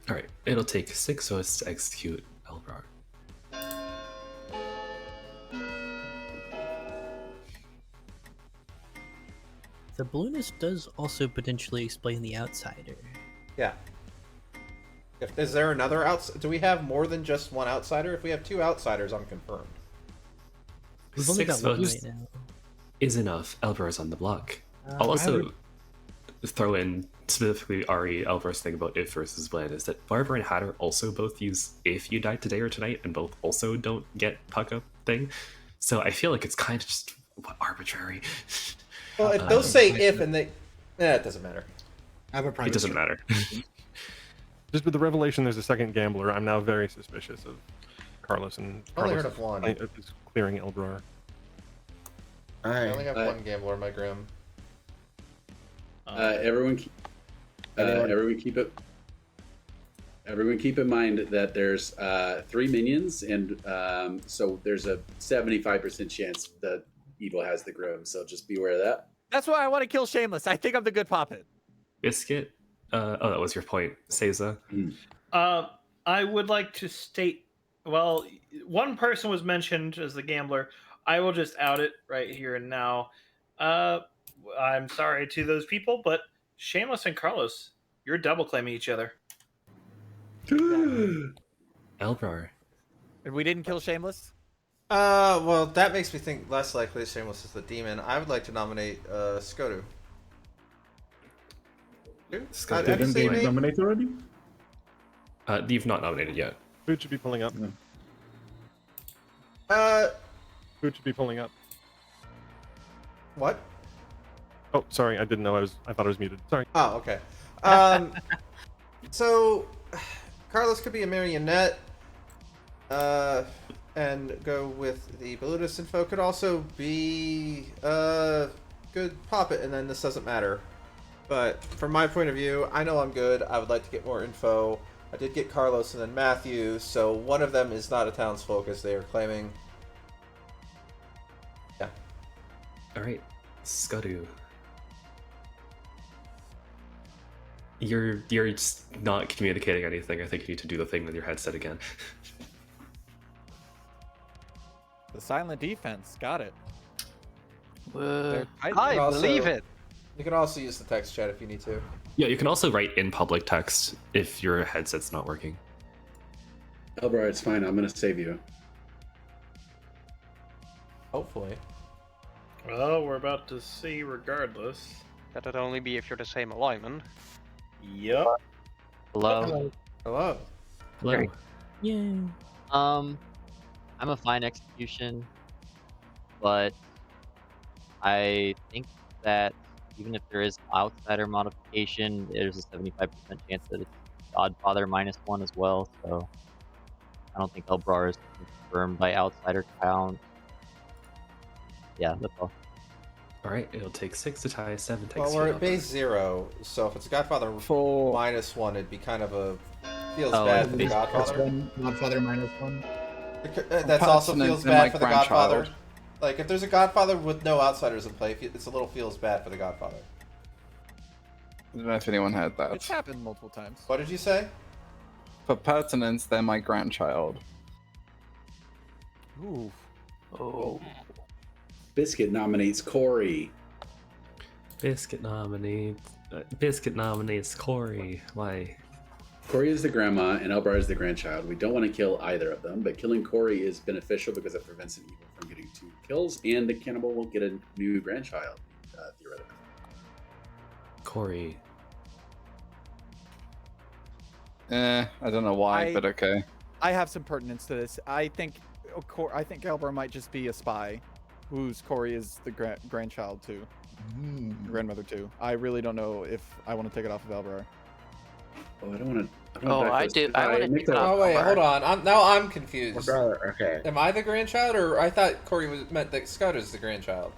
All right, it'll take 6 votes to execute Elbrar. The balloonist does also potentially explain the outsider. Yeah. Is there another outsider? Do we have more than just one outsider? If we have 2 outsiders, I'm confirmed. We've only 6 got one votes right now. is enough. Elbrar's on the block. I'll also throw in specifically Ari Elbrar's thing about if versus when is that Barber and Hatter also both use if you die today or tonight, and both also don't get puck up thing. So I feel like it's kind of just arbitrary. Well, those say if, and they. It doesn't matter. I have a private It doesn't joke. matter. Just with the revelation there's a second gambler, I'm now very suspicious of Carlos and Only Carlos heard of one. is clearing Elbrar. I only have one gambler in my Grim. Everyone keep in mind that there's 3 minions, and so there's a 75% chance that Evil has the Grim. So just be aware of that. That's why I want to kill Shameless. I think I'm the good puppet. Biscuit. Oh, that was your point, Seiza. I would like to state, well, one person was mentioned as the gambler. I will just out it right here and now. I'm sorry to those people, but Shameless and Carlos, you're double claiming each other. Elbrar. And we didn't kill Shameless? Well, that makes me think less likely Shameless is the demon. I would like to nominate Skodu. Didn't they nominate already? You've not nominated yet. Food should be pulling up. Food should be pulling up. What? Oh, sorry, I didn't know I thought I was muted. Sorry. Oh, okay. So, Carlos could be a marionette, and go with the balloonist info. Could also be a good puppet, and then this doesn't matter. But from my point of view, I know I'm good. I would like to get more info. I did get Carlos and then Matthew, so one of them is not a townsfolk, as they are claiming. Yeah. All right, Skudu. You're just not communicating anything. I think you need to do the thing with your headset again. The silent defense. Got it. I believe it. You can also use the text chat if you need to. Yeah, you can also write in public text if your headset's not working. Elbrar, it's fine. I'm gonna save you. Hopefully. Well, we're about to see regardless. That'd only be if you're the same alignment. Yep. Hello. Hello. Hello. Yeah. I'm a fine execution, but I think that even if there is outsider modification, there's a 75% chance that it's Godfather -1 as well. So I don't think Elbrar is confirmed by outsider count. Yeah, that's all. All right, it'll take 6 to tie, 7 takes. Well, we're at base 0, so if it's Godfather -1, it'd be kind of a feels bad for the Godfather. Godfather -1. That also feels bad for the Godfather. grandchild. Like, if there's a Godfather with no outsiders in play, it's a little feels bad for the Godfather. I don't know if anyone heard that. It's happened multiple times. What did you say? For pertinence, they're my grandchild. Ooh. Oh. Biscuit nominates Corey. Biscuit nominates Corey. Why? Corey is the grandma and Elbar is the grandchild. We don't want to kill either of them, but killing Corey is beneficial because it prevents an evil from getting 2 kills, and the cannibal will get a new grandchild, theoretically. Corey. I don't know why, but okay. I have some pertinence to this. I think Elbar might just be a spy, whose Corey is the grandchild to, grandmother to. I really don't know if I want to take it off of Elbar. Oh, I don't want to. I do. I want to take it off. Oh wait, hold on. I'm confused. Okay. Am I the grandchild, or I thought Corey meant that Scott is the grandchild?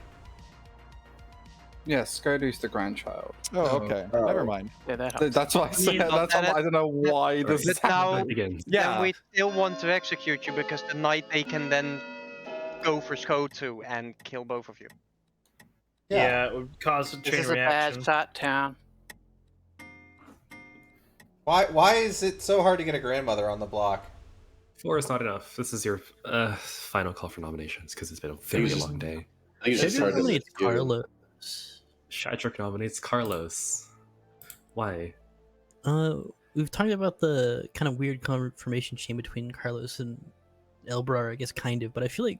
Yeah, Skodu's the grandchild. Oh, okay. Never mind. Yeah, That's why I said that's why I don't know why this is happening. Then we still want to execute you because the night they can then go for Skotu and kill both of you. Yeah, it would cause a chain This is a reaction. bad shot town. Why is it so hard to get a grandmother on the block? 4 is not enough. This is your final call for nominations because it's been a very long day. I think it's just hard to Maybe it's Carlos. Shadrick nominates Carlos. Why? We've talked about the kind of weird confirmation chain between Carlos and Elbrar, I guess, kind of, but I feel like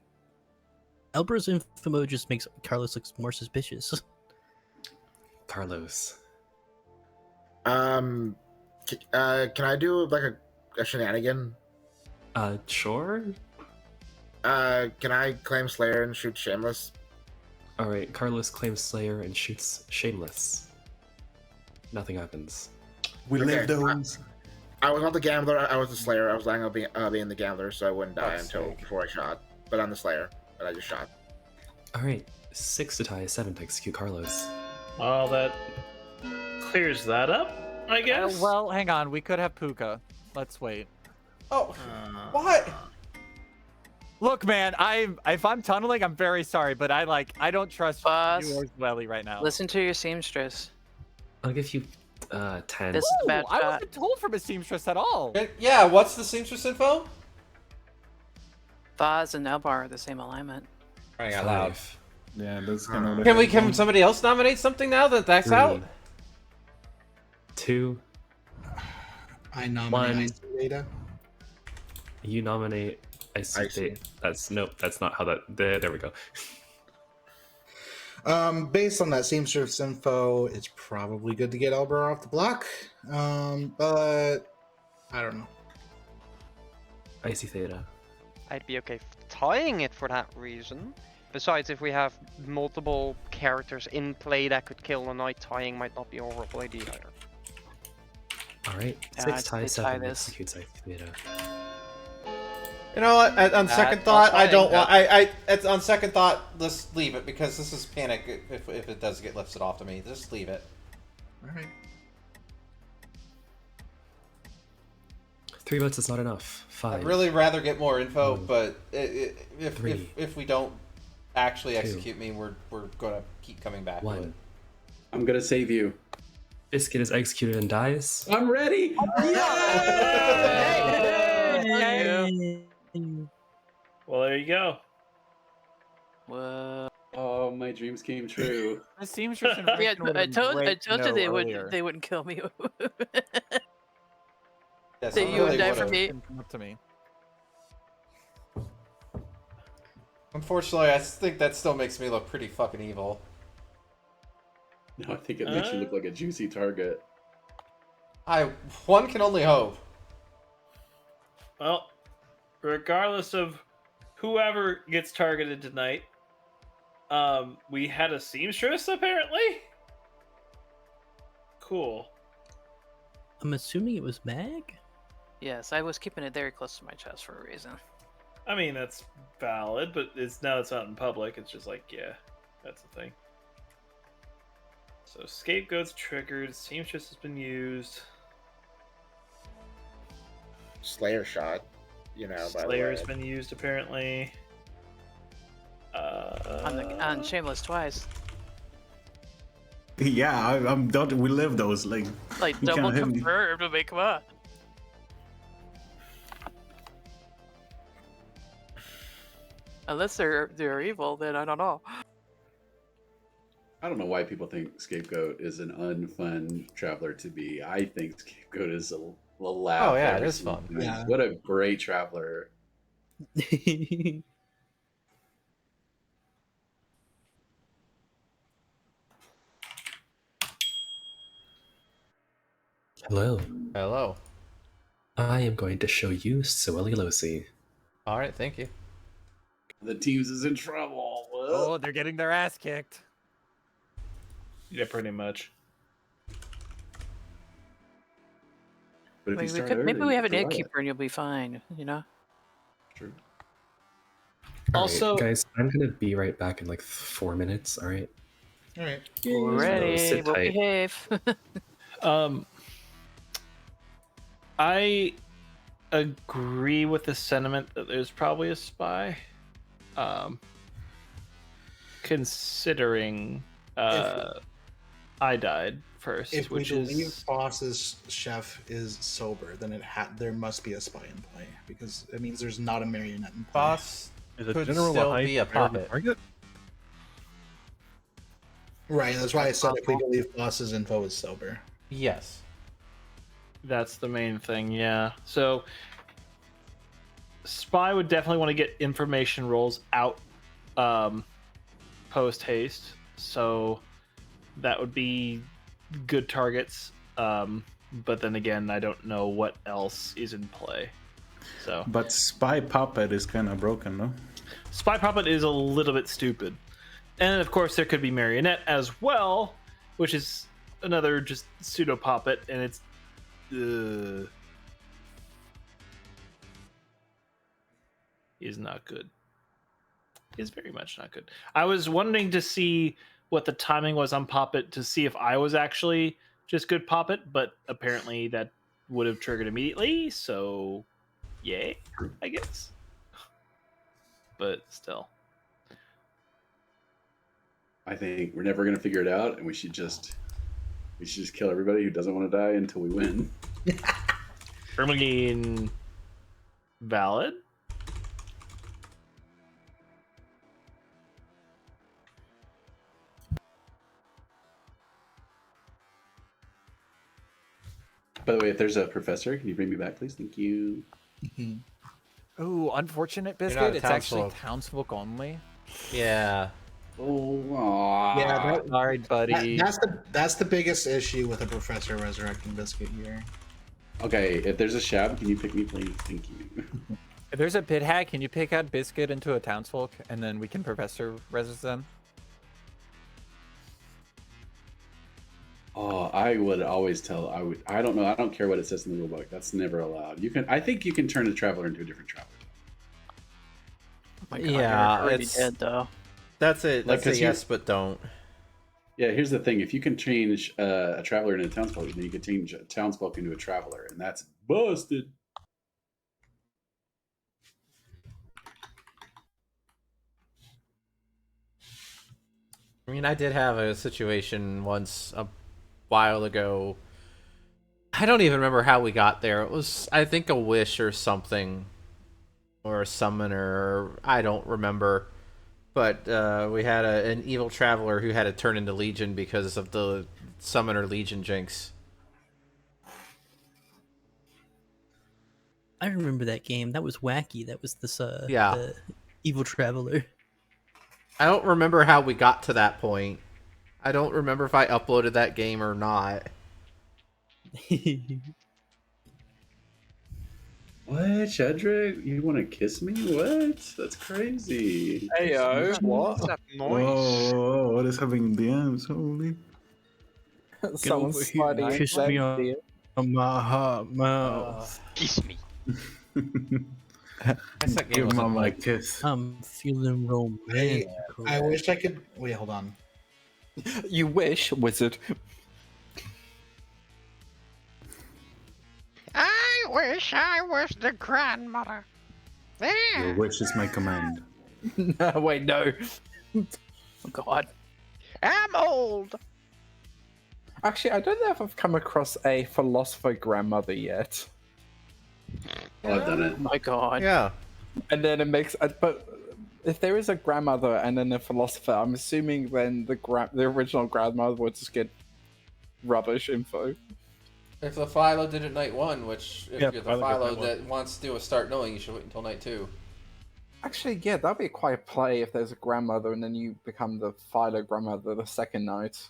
Elbrar's info just makes Carlos look more suspicious. Carlos. Can I do like a shenanigan? Sure. Can I claim Slayer and shoot Shameless? Alright, Carlos claims Slayer and shoots Shameless. Nothing happens. We live those. I was not the gambler, I was the Slayer. I was lying on being the gambler, so I wouldn't die Fuck's until sake. before I shot. But I'm the Slayer, and I just shot. Alright, 6 to tie, 7 to execute Carlos. Well, that clears that up, I guess. Well, hang on. We could have Puka. Let's wait. Oh, what? Look, man, if I'm tunneling, I'm very sorry, but I don't trust you or Zwelly right now. Listen to your seamstress. I'll give you 10. This is a bad I shot. wasn't told from a seamstress at all. Yeah, what's the seamstress info? Vaz and Elbar are the same alignment. Crying out loud. Yeah, that's kind of. Can somebody else nominate something now that that's 3, out? 2. I nominate 1. Icy Data. You nominate Icy. That's not how that. There we go. Based on that seamstress info, it's probably good to get Elbar off the block. But I don't know. Icy Theta. I'd be okay tying it for that reason. Besides, if we have multiple characters in play that could kill a knight, tying might not be a horrible idea either. Alright, Yeah, 6 I'd tie, say tie 7 this. executes Icy Theta. You know what? On second thought, I don't want. It's on second thought. Let's leave it because this is panic. If it does get lifted off to me, just leave it. All right. 3 votes is not enough. 5. I'd really rather get more info, but if 3, if we don't actually 2, execute me, we're gonna keep coming back to it. 1. I'm gonna save you. Biscuit is executed and dies. I'm ready. Well, there you go. Whoa. Oh, my dreams came true. The seamstress and Yeah, Rickon would've I been told great to you know they earlier. wouldn't kill me. Yes, That I you would really die for would've. me. Come up to me. Unfortunately, I think that still makes me look pretty fucking evil. No, I think it makes you look like a juicy target. One can only hope. Well, regardless of whoever gets targeted tonight, we had a seamstress apparently. Cool. I'm assuming it was Mag? Yes, I was keeping it very close to my chest for a reason. I mean, that's valid, but now it's not in public. It's just like, yeah, that's the thing. So scapegoat's triggered. Seamstress has been used. Slayer shot. you know. By the Slayer's way. been used apparently. On Shameless twice. Yeah, I'm don't. We live those like. Like you double can't hit me. confirmed. I mean, come on. Unless they're evil, then I don't know. I don't know why people think Scapegoat is an unfun traveler to be. I think Scapegoat is a laugh. Oh, yeah, every it is single fun. time. Yeah. What a great traveler. Hello. Hello. I am going to show you Soelilosi. All right, thank you. The teams is in trouble. Oh, they're getting their ass kicked. Yeah, pretty much. But if I you mean, start maybe early, we have an provide it. innkeeper and you'll be fine. You know. True. Also, guys, I'm gonna be right back in like 4 minutes. All right. All right. We're ready. sit We'll tight. behave. I agree with the sentiment that there's probably a spy. Considering I died first, If we which believe is boss's chef is sober, then there must be a spy in play because it means there's not a marionette in play. Boss Is a could general still high be a priority puppet. target? Right. That's why I said if we believe boss's info is sober. Yes. that's the main thing. Yeah. So spy would definitely want to get information rolls out post haste. So that would be good targets. But then again, I don't know what else is in play. So, But Spy Puppet is kind of broken, no? Spy Puppet is a little bit stupid. And of course, there could be Marionette as well, which is another just pseudo puppet, and it's. Is not good. Is very much not good. I was wanting to see what the timing was on Poppet to see if I was actually just good Poppet, but apparently that would have triggered immediately, so yay, I guess. But still. I think we're never gonna figure it out, and we should just kill everybody who doesn't want to die until we win. Ermeline valid. By the way, if there's a professor, can you bring me back, please? Thank you. Ooh, unfortunate You're not biscuit. a It's actually townsfolk. townsfolk only. Yeah. Oh, Yeah, sorry, buddy. That's the biggest issue with a professor resurrecting biscuit here. Okay, if there's a Shab, can you pick me, please? Thank you. If there's a pit hack, can you pick out biscuit into a townsfolk, and then we can professor resist them? Oh, I would always tell. I don't know. I don't care what it says in the rulebook. That's never allowed. You can. I think you can turn a traveler into a different traveler. Oh my God, Yeah, you're already it's dead though. That's it. Like, That's a 'cause you- yes, but don't. Yeah, here's the thing. If you can change a traveler into a townsfolk, then you can change a townsfolk into a traveler, and that's busted. I mean, I did have a situation once a while ago. I don't even remember how we got there. It was, I think, a wish or something, or a summoner. I don't remember. But we had an evil traveler who had to turn into Legion because of the summoner Legion jinx. I remember that game. That was wacky. That was this Yeah. the evil traveler. I don't remember how we got to that point. I don't remember if I uploaded that game or not. What, Shedrick? You want to kiss me? What? That's crazy. Hey, yo, what? What's that noise? Whoa, what is happening in DMs? Holy. Someone's over here and sliding kiss into me that on- DM. My heart mouth. Kiss me. Guess that game Give wasn't Mama a like- kiss. I'm feeling romantic. I wish I could. Wait, hold on. You wish, wizard. I wish I was the grandmother. Your wish is my command. No, wait, no. Oh God. I'm old. Actually, I don't know if I've come across a philosopher grandmother yet. Oh, I've done it. Oh my God. Yeah. And then it makes, but if there is a grandmother and then a philosopher, I'm assuming then the original grandmother would just get rubbish info. If the Philo did it night 1, which if Yeah, you're the Philo did Philo night one. that wants to do a start knowing, you should wait until night 2. Actually, yeah, that'd be quite a play if there's a grandmother and then you become the Philo grandmother the second night.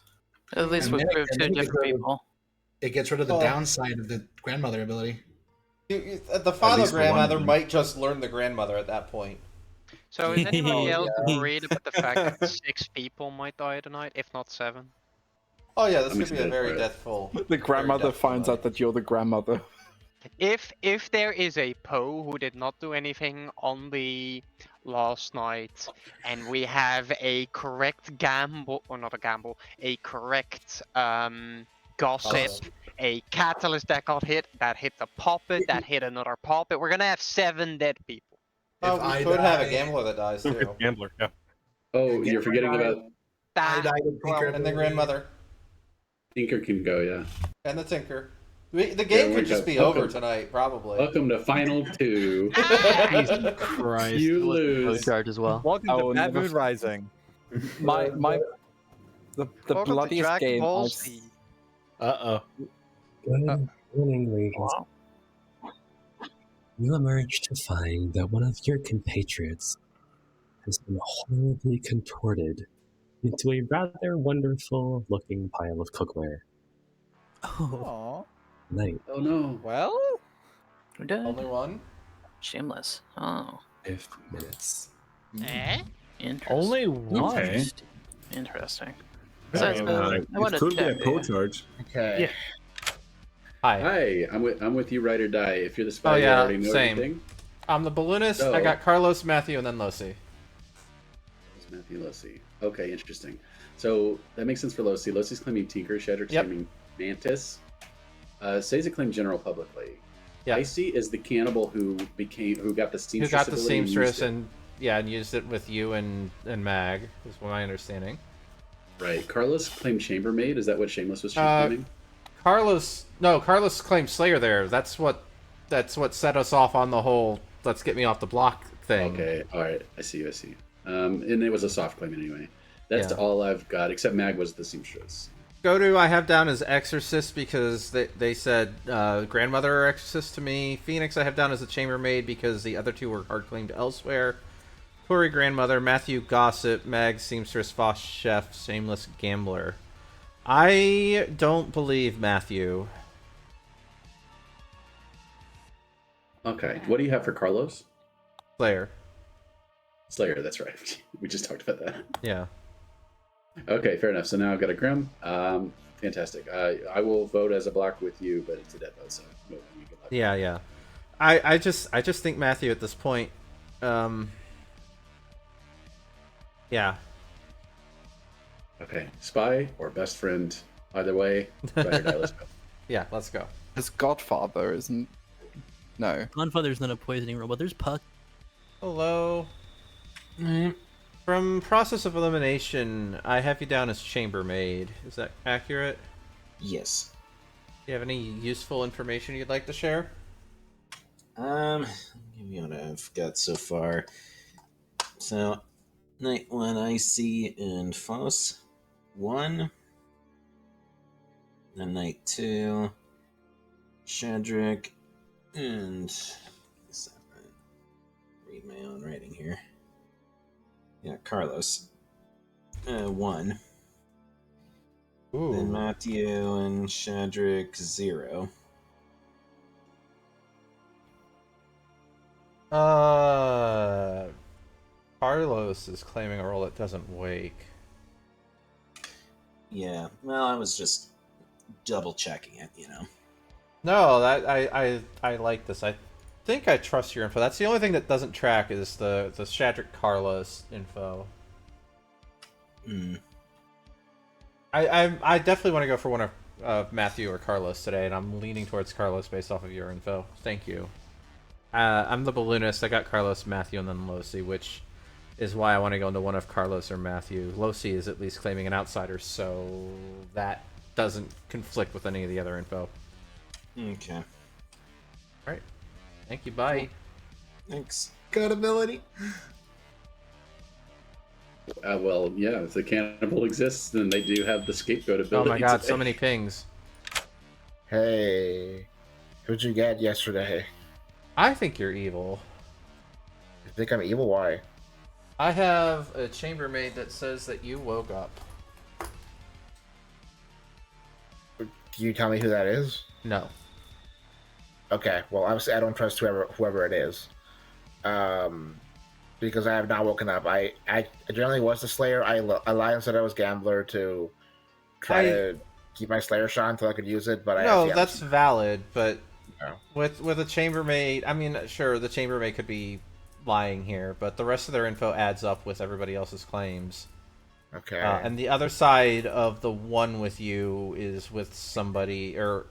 At least And we then it- proved and two then it different gets rid of- people. It gets rid of the Oh. downside of the grandmother ability. The Philo least for one grandmother of them. might just learn the grandmother at that point. So is anybody else yeah. worried about the fact that 6 people might die tonight, if not 7? Oh yeah, this I'm could be a excited very for it. deathful. The very grandmother deathful finds night. out that you're the grandmother. If there is a Poe who did not do anything on the last night, and we have a correct gamble, or not a gamble, a correct gossip, a catalyst that got hit, that hit the puppet, that hit another puppet, we're gonna have 7 dead people. Oh, If we I could have a die- gambler that dies Look too. at Gambler, yeah. Oh, you're forgetting about I died with Tinker And the ability. grandmother. Tinker can go, yeah. And the Tinker. The game we could just go. be Welcome. over tonight, probably. Welcome to Final 2. Jesus Christ. You It was a lose. charge as well. Welcome I to will Bad never Mood Rising. The Welcome to bloodiest Dragon game Ball I've Z. Uh-oh. Good morning, ladies. You emerge to find that one of your compatriots has been horribly contorted into a rather wonderful looking pile of cookware. Oh. Night. Oh no. Well, Who did? Only one? Shameless. Oh. 5 minutes. Eh? Interesting. Only one. Okay. Interesting. Very So, good. I wanna It could be a check. Poe charge. Okay. Yeah. Hi. Hi, I'm with you, ride or die. If you're the spy, Oh you yeah, already know same. everything. I'm the balloonist. So- I got Carlos, Matthew, and then Losi. It's Matthew Losi. Okay, interesting. So that makes sense for Losi. Losi's claiming Tinker, Shadrick's Yep. claiming Mantis. Seiza claimed General publicly. Yeah. Icy is the cannibal who got the seamstress. Who got the ability and used seamstress it. and used it with you and Mag, is my understanding. Right. Carlos claimed Chambermaid. Is that what Shameless was Uh, claiming? Carlos claimed Slayer there. That's what set us off on the whole let's get me off the block thing. Okay. All right. I see. And it was a soft claim anyway. That's Yeah. all I've got, except Mag was the seamstress. Godu I have down as Exorcist because they said Grandmother or Exorcist to me. Phoenix I have down as a Chambermaid because the other two were hard claimed elsewhere. Corey Grandmother, Matthew Gossip, Mag Seamstress, Foss Chef, Shameless Gambler. I don't believe Matthew. Okay. What do you have for Carlos? Slayer. Slayer, that's right. We just talked about that. Yeah. Okay, fair enough. So now I've got a Grim. Fantastic. I will vote as a block with you, but it's a dead vote, so no, good luck. Yeah. I just think Matthew at this point. Yeah. Okay, spy or best friend, either way. Ride or die, let's go. Yeah, let's go. His Godfather isn't. No. Godfather's not a poisoning robot. There's Puck. Hello. From process of elimination, I have you down as Chambermaid. Is that accurate? Yes. Do you have any useful information you'd like to share? Give me what I've got so far. So, night 1, Icy and Foss. 1. Then night 2, Shadrick and... read my own writing here. Yeah, Carlos. 1. Ooh. Then Matthew and Shadrick 0. Carlos is claiming a role that doesn't wake. Yeah, well, I was just double checking it, you know. No, I like this. I think I trust your info. That's the only thing that doesn't track is the Shadrick Carlos info. I definitely want to go for one of Matthew or Carlos today, and I'm leaning towards Carlos based off of your info. Thank you. I'm the balloonist. I got Carlos, Matthew, and then Losi, which is why I want to go into one of Carlos or Matthew. Losi is at least claiming an outsider, so that doesn't conflict with any of the other info. Okay. All right. Thank you. Bye. Thanks. Good ability. Well, yeah, if the cannibal exists, then they do have the scapegoat ability. Oh my god, today. so many pings. Hey, who'd you get yesterday? I think you're evil. You think I'm evil? Why? I have a chambermaid that says that you woke up. Can you tell me who that is? No. Okay, well, obviously I don't trust whoever it is. Because I have not woken up. I generally was the Slayer. I lied and said I was Gambler to try to keep my Slayer shot until I could use it, but No, that's valid, but No. with a chambermaid, I mean, sure, the chambermaid could be lying here, but the rest of their info adds up with everybody else's claims. Okay. And the other side of the one with you is with somebody, or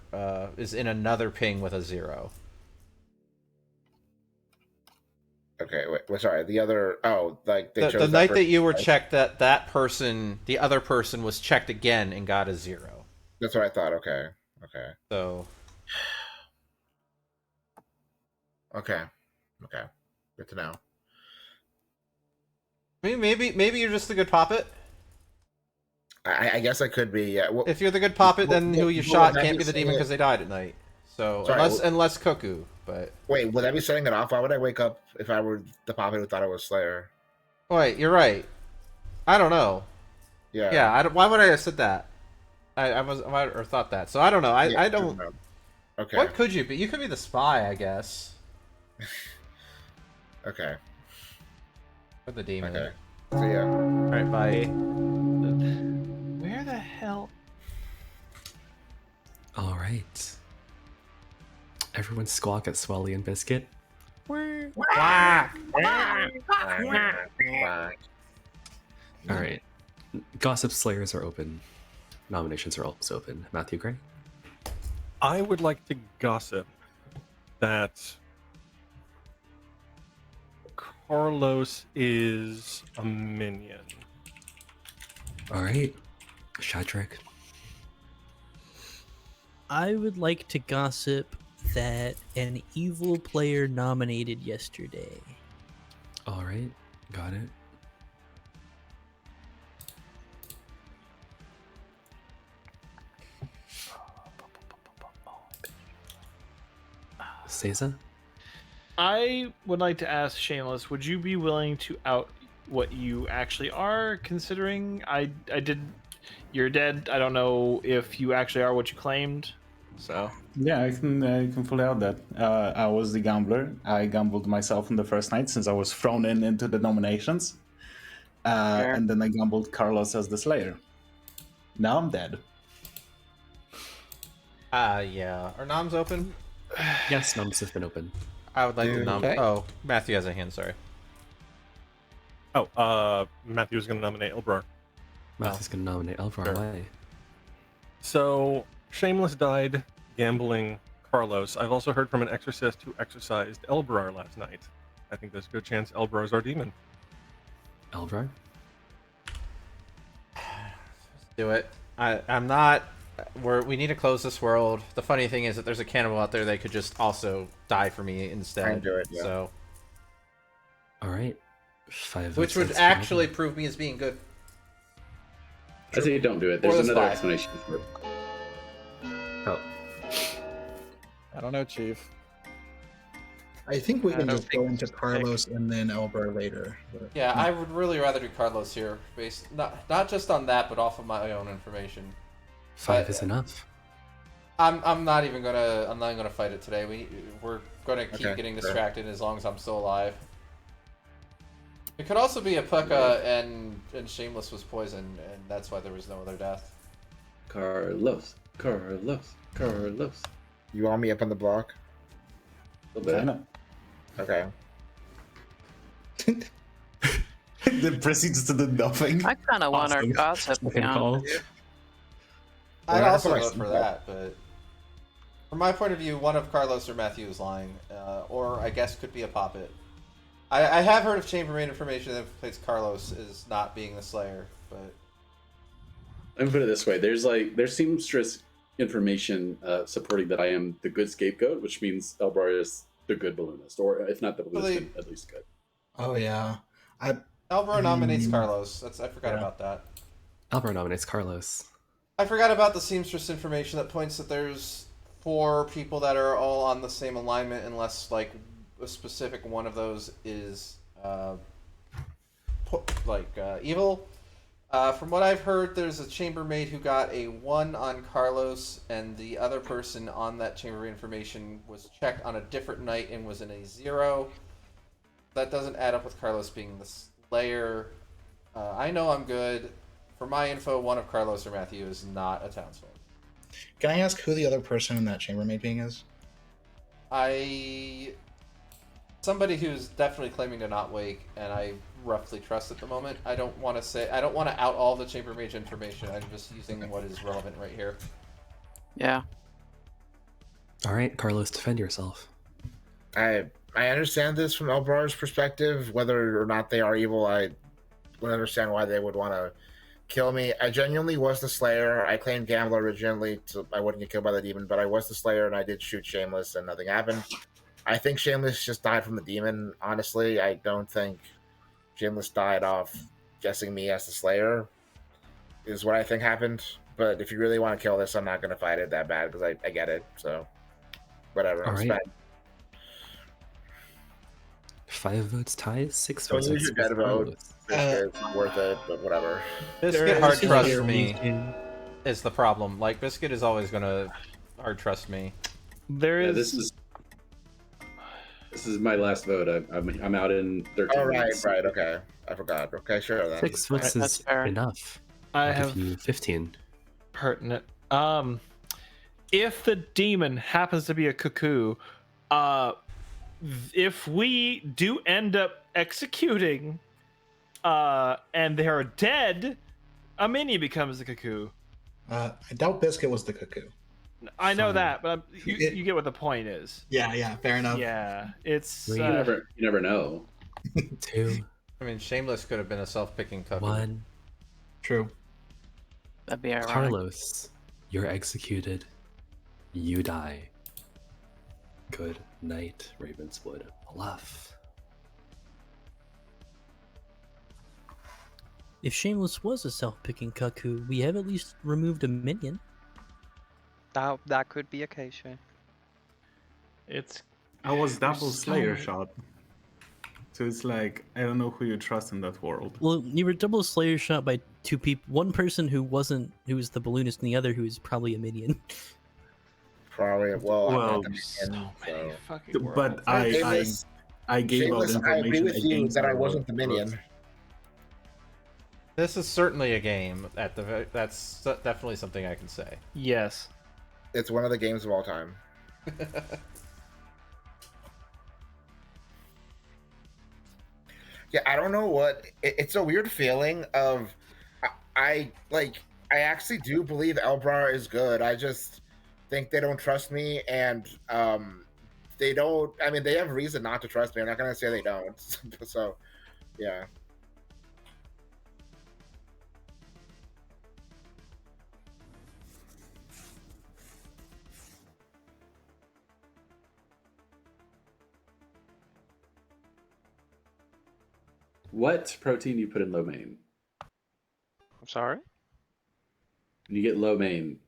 is in another ping with a 0. Okay, wait, sorry. The other, like they The chose night that person, you were right? checked, that person, the other person was checked again and got a 0. That's what I thought. Okay. So. Okay. Good to know. I mean, maybe you're just a good poppet. I guess I could be. Yeah. Well, If you're the good poppet, then who you would shot that can't be the saying demon it- because they died at night. So Sorry, unless Cuckoo, but Wait, would I be setting it off? Why would I wake up if I were the poppet who thought I was Slayer? wait, you're right. I don't know. Yeah. Yeah. Why would I have said that? I thought that. So I don't know. Yeah, I don't. Okay. What could you be? You could be the spy, I guess. Okay. Or the demon. Okay. So yeah. All right. Bye. Where the hell? All right. Everyone squawk at Swelly and Biscuit. Quack. All right. Gossip Slayers are open. Nominations are also open. Matthew Gray. I would like to gossip that Carlos is a minion. All right. Shadrach. I would like to gossip that an evil player nominated yesterday. All right. Got it. Seiza? I would like to ask Shameless, would you be willing to out what you actually are, considering you're dead. I don't know if you actually are what you claimed. So Yeah, I can fully out that. I was the gambler. I gambled myself in the first night since I was thrown into the nominations. And then I gambled Carlos as the Slayer. Now I'm dead. Yeah. Are noms open? Yes, noms have been open. I would like to nominate. Okay. Oh, Matthew has a hand. Sorry. Oh, Matthew's going to nominate Elbrar. Matthew's going to nominate Elvar. Sure. Why? So, Shameless died gambling Carlos. I've also heard from an exorcist who exorcised Elbrar last night. I think there's a good chance Elbrar's our demon. Elvar? Do it. I'm not. We need to close this world. The funny thing is that there's a cannibal out there that could just also die for me instead. I can do it, yeah. So. All right. 5 Which would votes actually prove me as being good. I say don't do it. Or There's the another spy. explanation for it. Oh. I don't know, Chief. I think we I can don't just go into Carlos and then Elbar later. But, Yeah, I would really rather do Carlos here, based not just on that, but off of my own information. 5 is enough. I'm not even gonna fight it today. We're gonna keep Okay, getting fair. distracted as long as I'm still alive. It could also be a Pekka and Shameless was poisoned, and that's why there was no other death. Carlos. You want me up on the block? A little bit. I know. Okay. Then proceeds to do nothing. I kind of want our Awesome. gossip, to be Second honest call. with you. I'd Yeah, also that's what I vote for said. that, but From my point of view, one of Carlos or Matthew is lying, or I guess could be a poppet. I have heard of chambermaid information that implicates Carlos as not being the Slayer, but Let me put it this way: there's seamstress information supporting that I am the good scapegoat, which means Elbrar is the good balloonist, or if not the balloonist, at least good. Oh yeah, Elbrar nominates Carlos. I forgot about that. Elbrar nominates Carlos. I forgot about the seamstress information that points that there's 4 people that are all on the same alignment, unless like a specific one of those is evil. From what I've heard, there's a chambermaid who got a 1 on Carlos, and the other person on that chambermaid information was checked on a different night and was in a 0. That doesn't add up with Carlos being the Slayer. I know I'm good. For my info, one of Carlos or Matthew is not a townsfolk. Can I ask who the other person in that chambermaid being is? Somebody who's definitely claiming to not wake, and I roughly trust at the moment. I don't want to out all the chambermaid information. I'm just using what is relevant right here. Yeah. All right, Carlos, defend yourself. I understand this from Elbrar's perspective. Whether or not they are evil, I would understand why they would want to kill me. I genuinely was the Slayer. I claimed Gambler originally, so I wouldn't get killed by the demon, but I was the Slayer, and I did shoot Shameless, and nothing happened. I think Shameless just died from the demon, honestly. I don't think Shameless died off guessing me as the Slayer, is what I think happened. But if you really want to kill this, I'm not going to fight it that bad, because I get it, so whatever. All It's right. fine. 5 votes ties, 6 Don't votes. use your dead vote. It's not worth it, but whatever. Biscuit hard trust me is the problem. Like, Biscuit is always going to hard trust me. There is... This is my last vote. I'm out in 13 Oh, minutes. right, okay. I forgot. Okay, sure then. 6 votes That's is fair. enough. I I'll have give you 15. pertinent. If the demon happens to be a cuckoo, if we do end up executing, and they are dead, a minion becomes the cuckoo. I doubt Biscuit was the cuckoo. I know that, but you get what the point is. Yeah, fair enough. Yeah, it's You never know. 2. I mean, Shameless could have been a self-picking cuckoo. 1. True. That'd be ironic. Carlos, you're executed. You die. Good night, Ravenswood Bluff. If Shameless was a self-picking cuckoo, we have at least removed a minion. That could be a case, yeah. I was double Slayer shot. So it's like, I don't know who you trust in that world. Well, you were double Slayer shot by 2 people. One person who was the balloonist, and the other who is probably a minion. Probably. Well, I'm Well, not the minion, so. But I gave out Shameless, information. I agree with you against that I our wasn't the vote. minion. This is certainly a game. That's definitely something I can say. Yes. It's one of the games of all time. Yeah, I don't know what. It's a weird feeling of. I actually do believe Elbrar is good. I just think they don't trust me, and they don't. I mean, they have reason not to trust me. I'm not gonna say they don't. So, yeah. What protein do you put in lo mein? I'm sorry? When you get lo mein.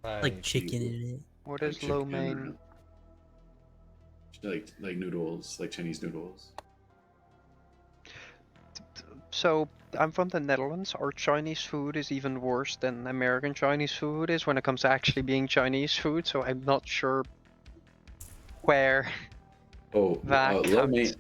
Like chicken in it. What is lo mein? Like noodles, like Chinese noodles. So, I'm from the Netherlands. Our Chinese food is even worse than American Chinese food is when it comes to actually being Chinese food, so I'm not sure where that lo comes. mein.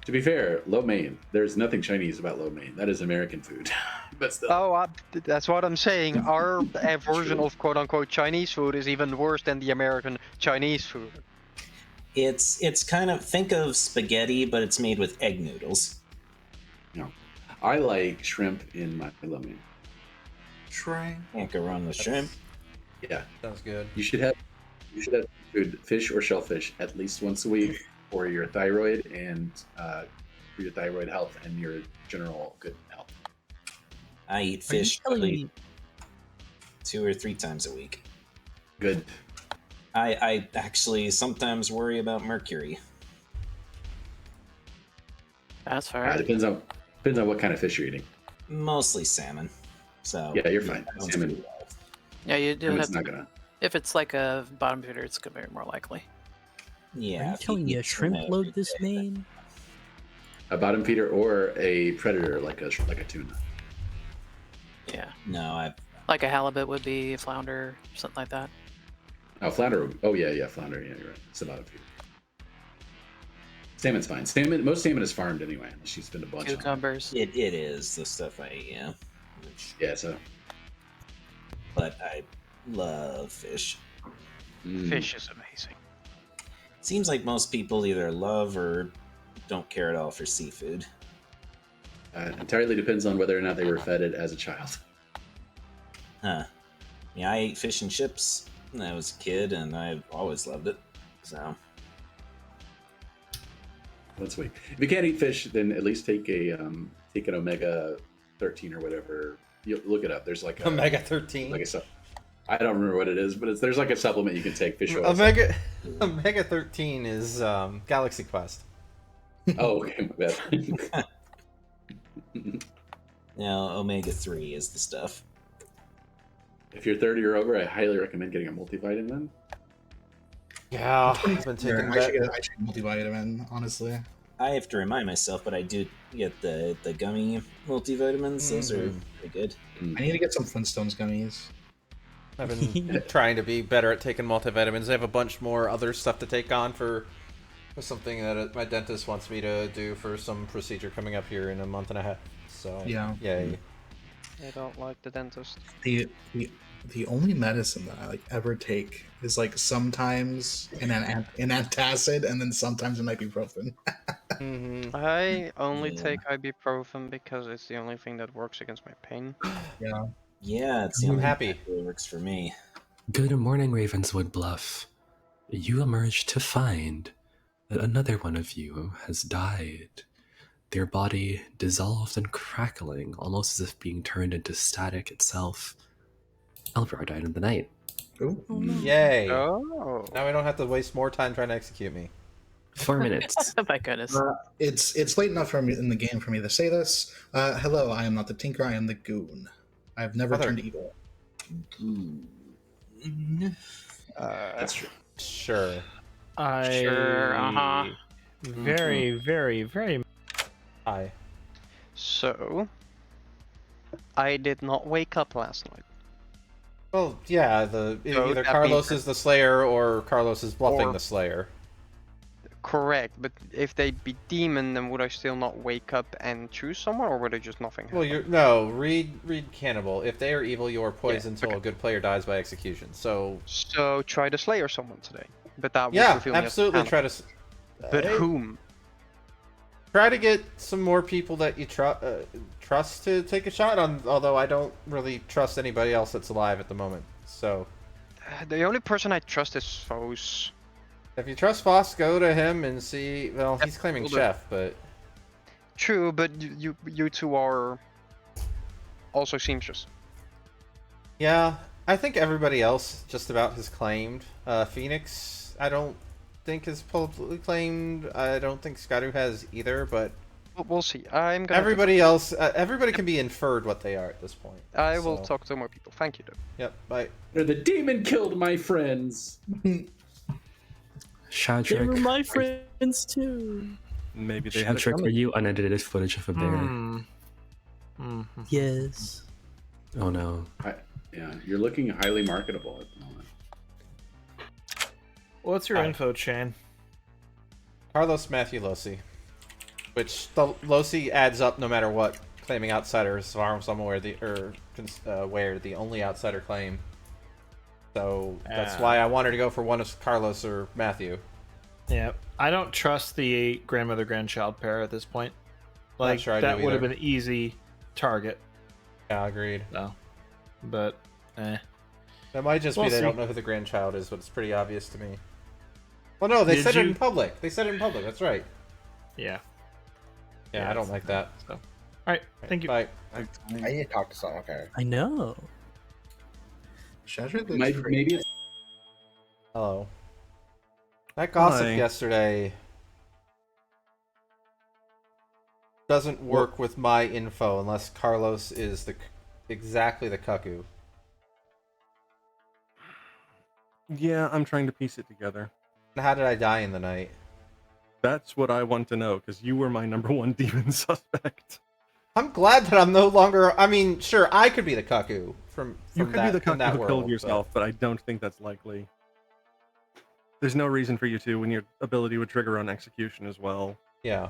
To be fair, lo mein. There's nothing Chinese about lo mein. That is American food. But still. Oh, that's what I'm saying. Our version of quote-unquote Chinese food is even worse than the American Chinese food. It's kind of, think of spaghetti, but it's made with egg noodles. No, I like shrimp in my lo mein. Shrimp. Can't go wrong with shrimp. Yeah, sounds good. You should have food, fish or shellfish, at least once a week for your thyroid and for your thyroid health and your general good health. I eat Are you fish telling probably me 2 or 3 times a week. Good. I actually sometimes worry about mercury. That's fair. Depends on what kind of fish you're eating. Mostly salmon. So Yeah, you're fine. that one's Salmon. pretty well. Yeah, you do Salmon's have not to. gonna. If it's like a bottom feeder, it's gonna be more likely. Yeah. Are you if telling me eat a shrimp tuna load every this day, main? A bottom feeder or a predator like a tuna. Yeah. No, I. Like a halibut would be, a flounder, something like that. Oh, flounder. Oh yeah, flounder. Yeah, you're right. It's a bottom feeder. Salmon's fine. Most salmon is farmed anyway, unless you spend a bunch on Cucumbers. It is the stuff I eat. Yeah. it. Yeah, so. But I love fish. Fish is amazing. Seems like most people either love or don't care at all for seafood. Entirely depends on whether or not they were fed it as a child. Huh. Yeah, I ate fish and chips when I was a kid, and I've always loved it. So. Let's wait. If you can't eat fish, then at least take an omega 13 or whatever. You look it up. There's like a Omega 13. Like I don't remember what it is, but there's like a supplement you can take. Fish oil. Omega 13 is Galaxy Quest. Oh, okay, my bad. Now, omega 3 is the stuff. If you're 30 or over, I highly recommend getting a multivitamin. Yeah, I've been taking I should get a multivitamin, honestly. I have to remind myself, but I do get the gummy multivitamins. Those are pretty good. I need to get some Flintstones gummies. I've been trying to be better at taking multivitamins. I have a bunch more other stuff to take on for something that my dentist wants me to do for some procedure coming up here in a month and a half. So Yeah. Yay. I don't like the dentist. The only medicine that I like ever take is like sometimes an antacid and then sometimes an ibuprofen. I only take ibuprofen because it's the only thing that works against my pain. Yeah. Yeah, it's the I'm only happy. thing that works for me. Good morning, Ravenswood Bluff. You emerge to find that another one of you has died. Their body dissolved and crackling, almost as if being turned into static itself. Elvar died in the night. Ooh. Oh, no. Yay. Oh. Now we don't have to waste more time trying to execute me. 4 minutes. Oh my goodness. It's late enough for me in the game for me to say this. Hello, I am not the Tinker, I am the Goon. I have never turned evil. That's true. Sure. Sure, Very, very, very. Hi. So, I did not wake up last night. Well, yeah, So either that Carlos means- is the Slayer or Carlos is bluffing Or- the Slayer. Correct, but if they be demon, then would I still not wake up and choose someone, or would I just nothing happen? Well, read Cannibal. If they are evil, you are poisoned until a good player dies by execution. So try to slay or someone today. But that would yeah, reveal me as absolutely Cannibal. try to. But whom? Try to get some more people that you trust to take a shot on. Although I don't really trust anybody else that's alive at the moment. So The only person I trust is Foes. if you trust Foss, go to him and see. Well, he's claiming will do. Chef, but True, but you two are also seamstress. yeah, I think everybody else just about has claimed. Phoenix, I don't think is publicly claimed. I don't think Skaru has either, but We'll see. I'm gonna. everybody else, everybody can be inferred what they are at this point. I will so. talk to more people. Thank you, though. Yep, bye. The demon killed my friends. They Shadrick, were my friends too. Maybe they had it Shadrick, coming. are you unedited footage of a bear? Yes. Oh no. Yeah, you're looking highly marketable at the moment. What's your info, Shane? Carlos Matthew Losi. Which the Losi adds up no matter what. Claiming outsiders farm somewhere where the only outsider claim. So that's why I wanted to go for one of Carlos or Matthew. Yeah, I don't trust the grandmother-grandchild pair at this point. Like, Not sure I that do would have either. been an easy target. Yeah, agreed. No. But, That might just We'll be they see. don't know who the grandchild is, but it's pretty obvious to me. Well, no, they said it in public. They said it in public. That's right. Yeah. Yeah, I don't like that. So, all right, thank you. Bye. I need to talk to someone. Okay. I know. Maybe it's Hello. That gossip Hi. yesterday doesn't work with my info unless Carlos is exactly the cuckoo. Yeah, I'm trying to piece it together. How did I die in the night? That's what I want to know, because you were my number one demon suspect. I'm glad that I'm no longer. I mean, sure, I could be the cuckoo from You could that, be the in cuckoo that who world, killed yourself, but I don't think that's likely. There's no reason for you to when your ability would trigger on execution as well. Yeah.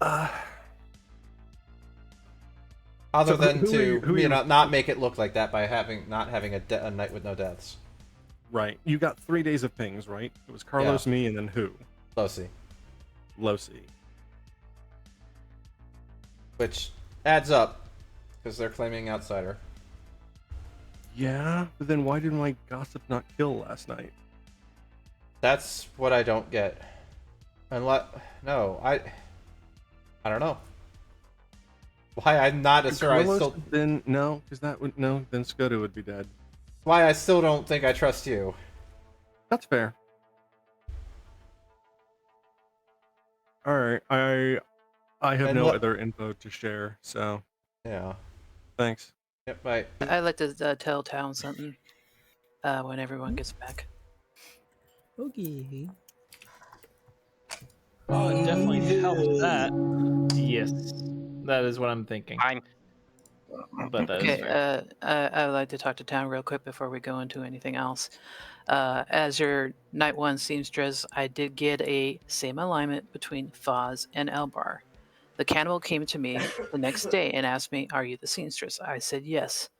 Uh, Other So than who are you- to who are you- not make it look like that by not having a night with no deaths. Right. You got 3 days of pings, right? It was Carlos, me, and then who? Losi. Losi. Which adds up, because they're claiming outsider. Yeah, but then why did my gossip not kill last night? That's what I don't get. Unless I don't know. Why I'm not as sure I Carlos, still then no, because that would no, then Skoda would be dead. why I still don't think I trust you. That's fair. All right, I have And no what- other info to share, so Yeah. thanks. Yep. Bye. I'd like to tell Town something when everyone gets back. Okay. Oh, it definitely helps that. Yes, that is what I'm thinking. Fine. But that is Okay, fair. I would like to talk to Town real quick before we go into anything else. As your Night 1 seamstress, I did get a same alignment between Foz and Elbar. The cannibal came to me the next day and asked me, "Are you the seamstress?" I said yes.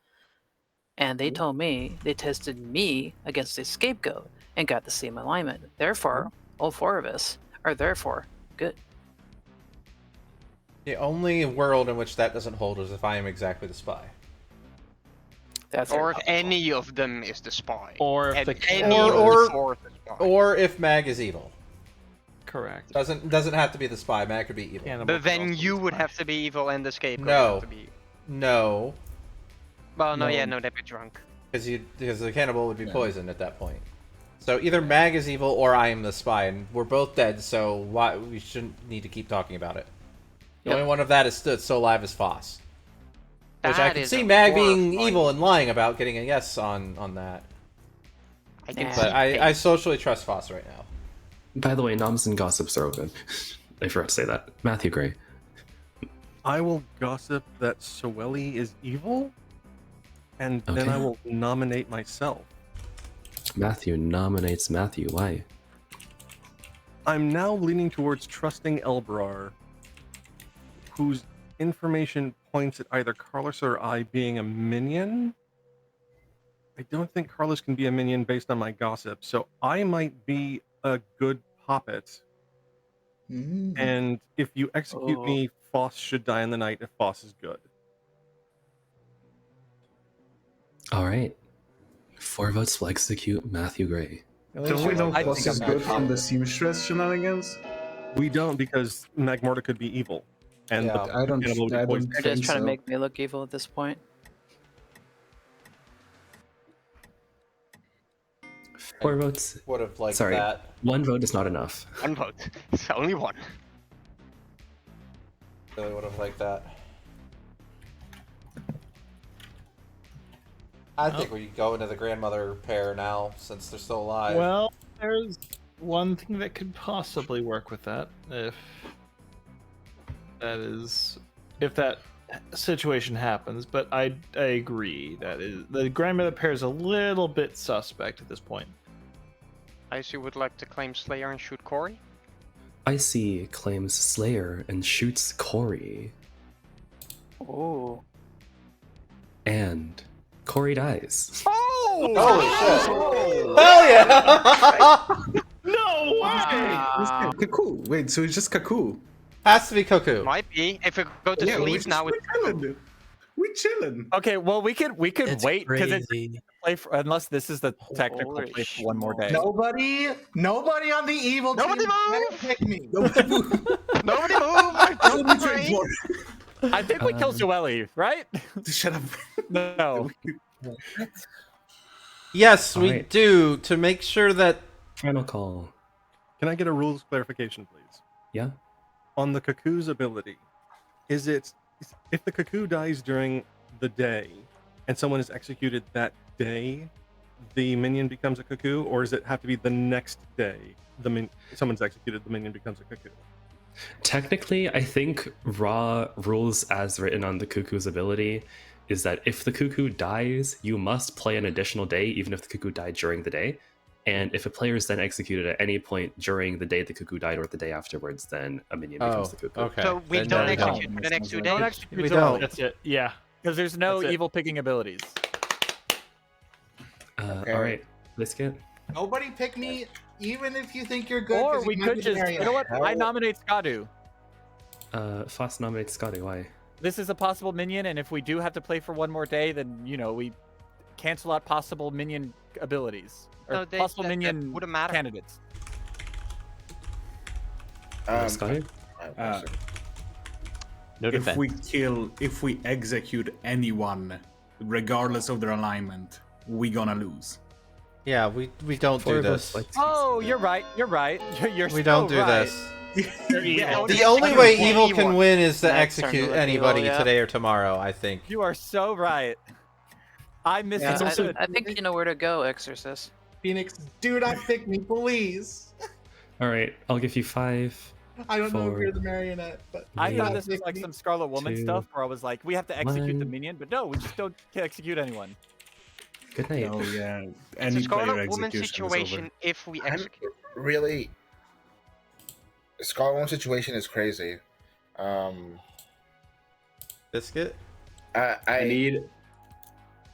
And they told me they tested me against a scapegoat and got the same alignment. Therefore, all four of us are therefore good. The only world in which that doesn't hold is if I am exactly the spy. That's or if any of them is the spy. Or if And the any or- of or- the four is the spy. Or if Mag is evil. Correct. Doesn't have to be the spy. Mag could be evil. But then you would have to be evil and the scapegoat No. have to be. No. Well, no, No. yeah, no, they'd be drunk. Because the cannibal would be Yeah. poisoned at that point. So either Mag is evil or I am the spy, and we're both dead. So why we shouldn't need to keep talking about it. The only one of that is still alive is Foss. Which I That can is see a Mag being horrifying- evil and lying about getting a yes on that. I can But see I socially trust Foss right now. By the way, noms and gossips are open. I forgot to say that. Matthew Gray. I will gossip that Soeli is evil, and then Okay. I will nominate myself. Matthew nominates Matthew. Why? I'm now leaning towards trusting Elbrar, whose information points at either Carlos or I being a minion. I don't think Carlos can be a minion based on my gossip, so I might be a good puppet. And if you execute me, Foss should die in the night if Foss is good. All right. 4 votes will execute Matthew Gray. Don't we know Foss is good from the seamstress shenanigans? We don't, because Magmorta could be evil. And Yeah. the I don't- cannibal would be I don't poisoned. They're just trying to make me look evil at this point. 4 votes. Would have liked Sorry, that. 1 vote is not enough. 1 vote. It's only 1. Really would have liked that. I think we go into the grandmother pair now, since they're still alive. Well, there's one thing that could possibly work with that, if that situation happens. But I agree that the grandmother pair is a little bit suspect at this point. I see you would like to claim Slayer and shoot Corey. Icy claims Slayer and shoots Corey. Oh. And Corey dies. Holy shit! Hell yeah! No Wow. Kaku. Wait, so it's just Kaku? Has to be Cuckoo. Might be. If we go to Yeah, sleep which now, is it's what We're chilling. Okay, well we could It's wait because it's crazy. play for, unless this is the technical Holy play for one more day. Nobody on the evil Nobody team move! pick me. Nobody move! I'm sorry. I think we kill Zoeli, right? Shut up. No. Yes, we Alright. do, to make sure that... Final call. Can I get a rules clarification, please? Yeah. On the cuckoo's ability, is it if the cuckoo dies during the day and someone is executed that day, the minion becomes a cuckoo, or does it have to be the next day someone's executed, the minion becomes a cuckoo? Technically, I think raw rules as written on the cuckoo's ability is that if the cuckoo dies, you must play an additional day, even if the cuckoo died during the day. And if a player is then executed at any point during the day the cuckoo died or the day afterwards, then a minion becomes the cuckoo. Okay. So we Then don't we don't. execute for the next 2 Don't days. execute We Zoeli. don't. That's it. Yeah. Because there's no That's it. evil picking abilities. Okay. All right, let's get. Nobody pick me, even if you think you're good. Or 'cause we you might could be just, the you know what? I nominate Skadu. Foss nominates Scotty. Why? This is a possible minion, and if we do have to play for one more day, then we cancel out possible minion abilities or No, possible that minion wouldn't matter. candidates. Scotty? No if defense. if we execute anyone, regardless of their alignment, we gonna lose. Yeah, we don't do this. Oh, you're right. You're right. You're We so don't do right. this. Yeah. The only way evil can anyone. win is to Next turn execute to the anybody evil, yeah. today or tomorrow, I think. You are so right. I misunderstood. I think you know where to go, Exorcist. Phoenix, do not pick me, please. All right, I'll give you 5. I don't know if 4, you're the marionette, but I do thought not this was pick like me. some Scarlet Woman 2, stuff where I was like, we have to execute the 1. minion, but no, we just don't execute anyone. Good night. Oh yeah, It's any a Scarlet player Woman execution is situation over. if we I'm execute. really Scarlet One situation is crazy. Biscuit? I need.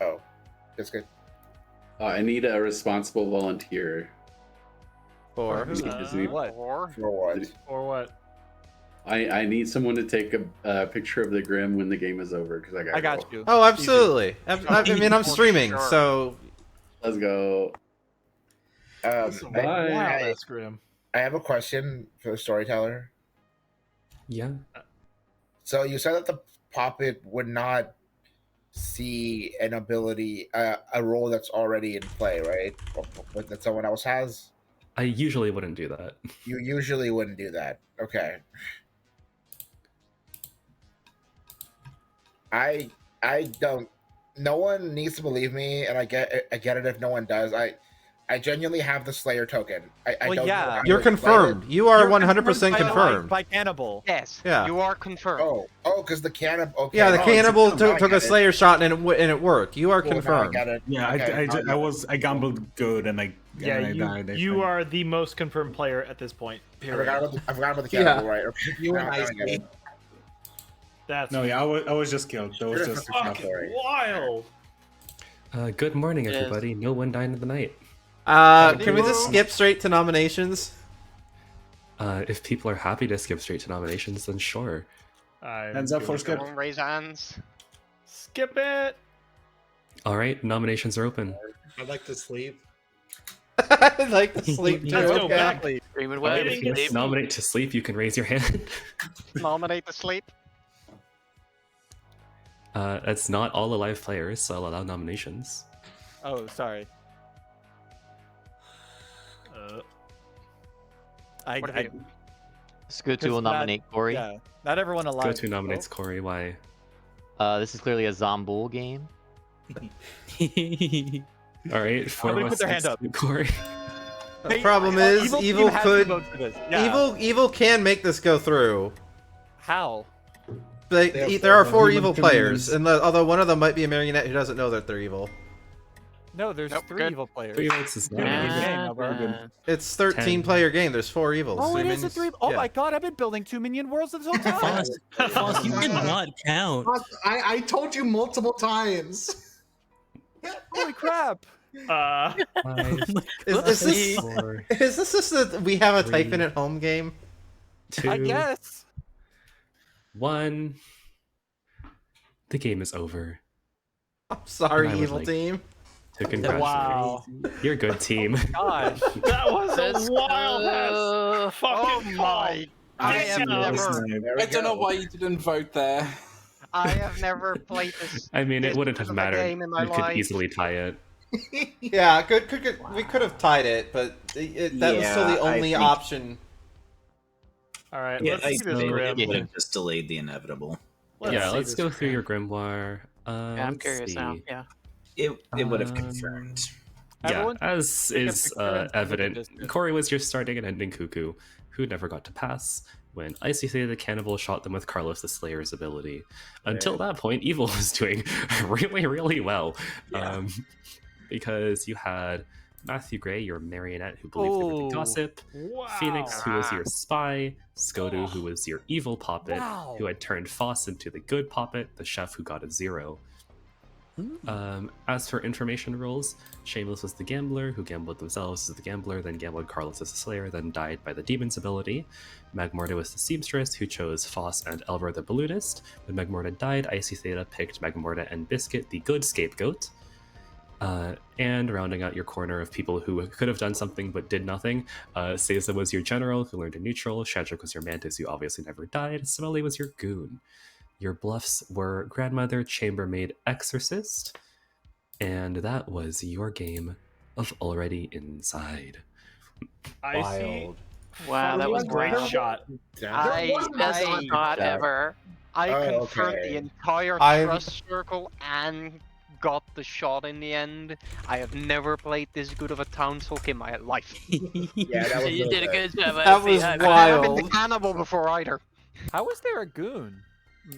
Oh, that's good. I need a responsible volunteer. For Is he- What? Or For what? Or what? I need someone to take a picture of the Grim when the game is over because I got you. Oh, absolutely. I mean, I'm For streaming, sure. so Let's go. Bye. Wow, that's grim. I have a question for the storyteller. Yeah. So you said that the puppet would not see an ability, a role that's already in play, right? Or that someone else has. I usually wouldn't do that. You usually wouldn't do that. Okay. I don't. No one needs to believe me, and I get it if no one does. I genuinely have the Slayer token. I Well, don't. yeah. know how you're to play it. confirmed. You are You're 100% by, confirmed. by Cannibal. yes, Yeah. you are confirmed. Because the cannibal. Okay. Yeah, the no, cannibal it's- took a Slayer shot and it worked. You are Cool, now I confirmed. get it. Yeah, Okay, I gambled good and I died. You are the most confirmed player at this point. I forgot Period. about the cannibal, Yeah. right? Okay. You and Now I I get it. That's No, yeah, I was just killed. That was just fucking wild. Good morning, Yes. everybody. No one died in the night. Can we just skip straight to nominations? If people are happy to skip straight to nominations, then sure. Hands up for skip. Everyone raise hands. Skip it. All right, nominations are open. I'd like to sleep. I'd like to sleep too. Let's go Okay. back. Screaming All right, web. if you guys nominate to sleep, you can raise your hand. Nominate the sleep. That's not all alive players, so I'll allow nominations. Oh, sorry. What do you do? Scootu will nominate Corey. Yeah, not everyone alive. Go to nominates Corey. Why? This is clearly a Zombool game. All right, four Somebody of put us their hand next up. to Corey. The problem is, evil has to could. vote for this. Yeah. Evil can make this go through. How? There are four evil can players, lose. and although one of them might be a marionette who doesn't know that they're evil. No, there's Nope, three good. evil players. 3 votes is not Yeah. good. It's 13 player game. There's 4 evils. Oh, Three it is a minions- three. Oh yeah. my god, I've been building 2 minion worlds this whole time. Foss, you cannot count. I told you multiple times. Holy crap! Five, Is this 4, is this just that we have a Three. type in at home game? 2, I guess. 1. the game is over. I'm sorry, And I would evil like team. To congratulate Wow. You're a good team. Gosh, that was Let's a wild go. ass fucking call. I have never. I don't know why you didn't vote there. I have never played this. I mean, it this wouldn't good have of a mattered. game in my We could life. easily tie it. Yeah, we could have tied it, but that was still the I only think- option. All right, Yeah, let's I see this think grim. it would have just delayed the inevitable. Let's go through your grimoire. I'm let's curious now. see. Yeah. It would have confirmed. Yeah, Everyone as take a is picture and send it to evident, Discord. Corey was your starting and ending cuckoo, who never got to pass when Icy Theta the Cannibal shot them with Carlos the Slayer's ability. Until that point, Evil was doing really, really well. Yeah. Because you had Matthew Gray, your marionette, who believed they were the gossip, Phoenix, who was your spy, Skodu, who was your evil puppet, who had turned Foss into the good puppet, the chef who got a 0. As for information rules, Shameless was the gambler, who gambled themselves as the gambler, then gambled Carlos as the slayer, then died by the demon's ability. Magmorta was the seamstress, who chose Foss and Elbra the balloonist. When Magmorta died, Icy Theta picked Magmorta and Biscuit, the good scapegoat. And rounding out your corner of people who could have done something but did nothing, Seiza was your general, who learned a neutral. Shadrik was your mantis, who obviously never died. Smeli was your goon. Your bluffs were grandmother, chambermaid, exorcist, and that was your game of Already Inside. Wild. Wow, that was a great shot. Best shot ever. I Oh, confirmed okay. the entire I've- trust circle and got the shot in the end. I have never played this good of a townsfolk in my life. Yeah, that was You really did a good job. That Icy. was I- I've never been wild. the cannibal before either. How was there a goon?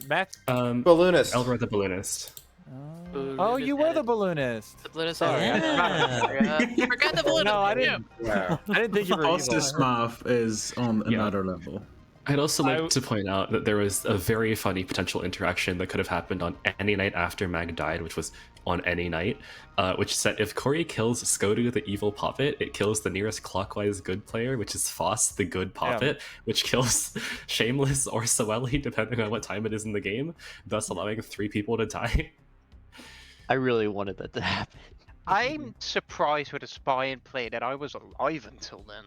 Matt. Balloonist. Elbra the balloonist. Oh, you were the balloonist. The balloonist. Sorry. You forgot the balloonist. No, I didn't. Wow. I didn't think you were evil. Foster's math is on another level. I'd also like to point out that there was a very funny potential interaction that could have happened on any night after Mag died, which was on any night, which said if Corey kills Skodu, the evil puppet, it kills the nearest clockwise good player, which is Foss, the good puppet, which kills Shameless or Soeli, depending on what time it is in the game, thus allowing 3 people to die. I really wanted that to happen. I'm surprised with a spy and play that I was alive until then.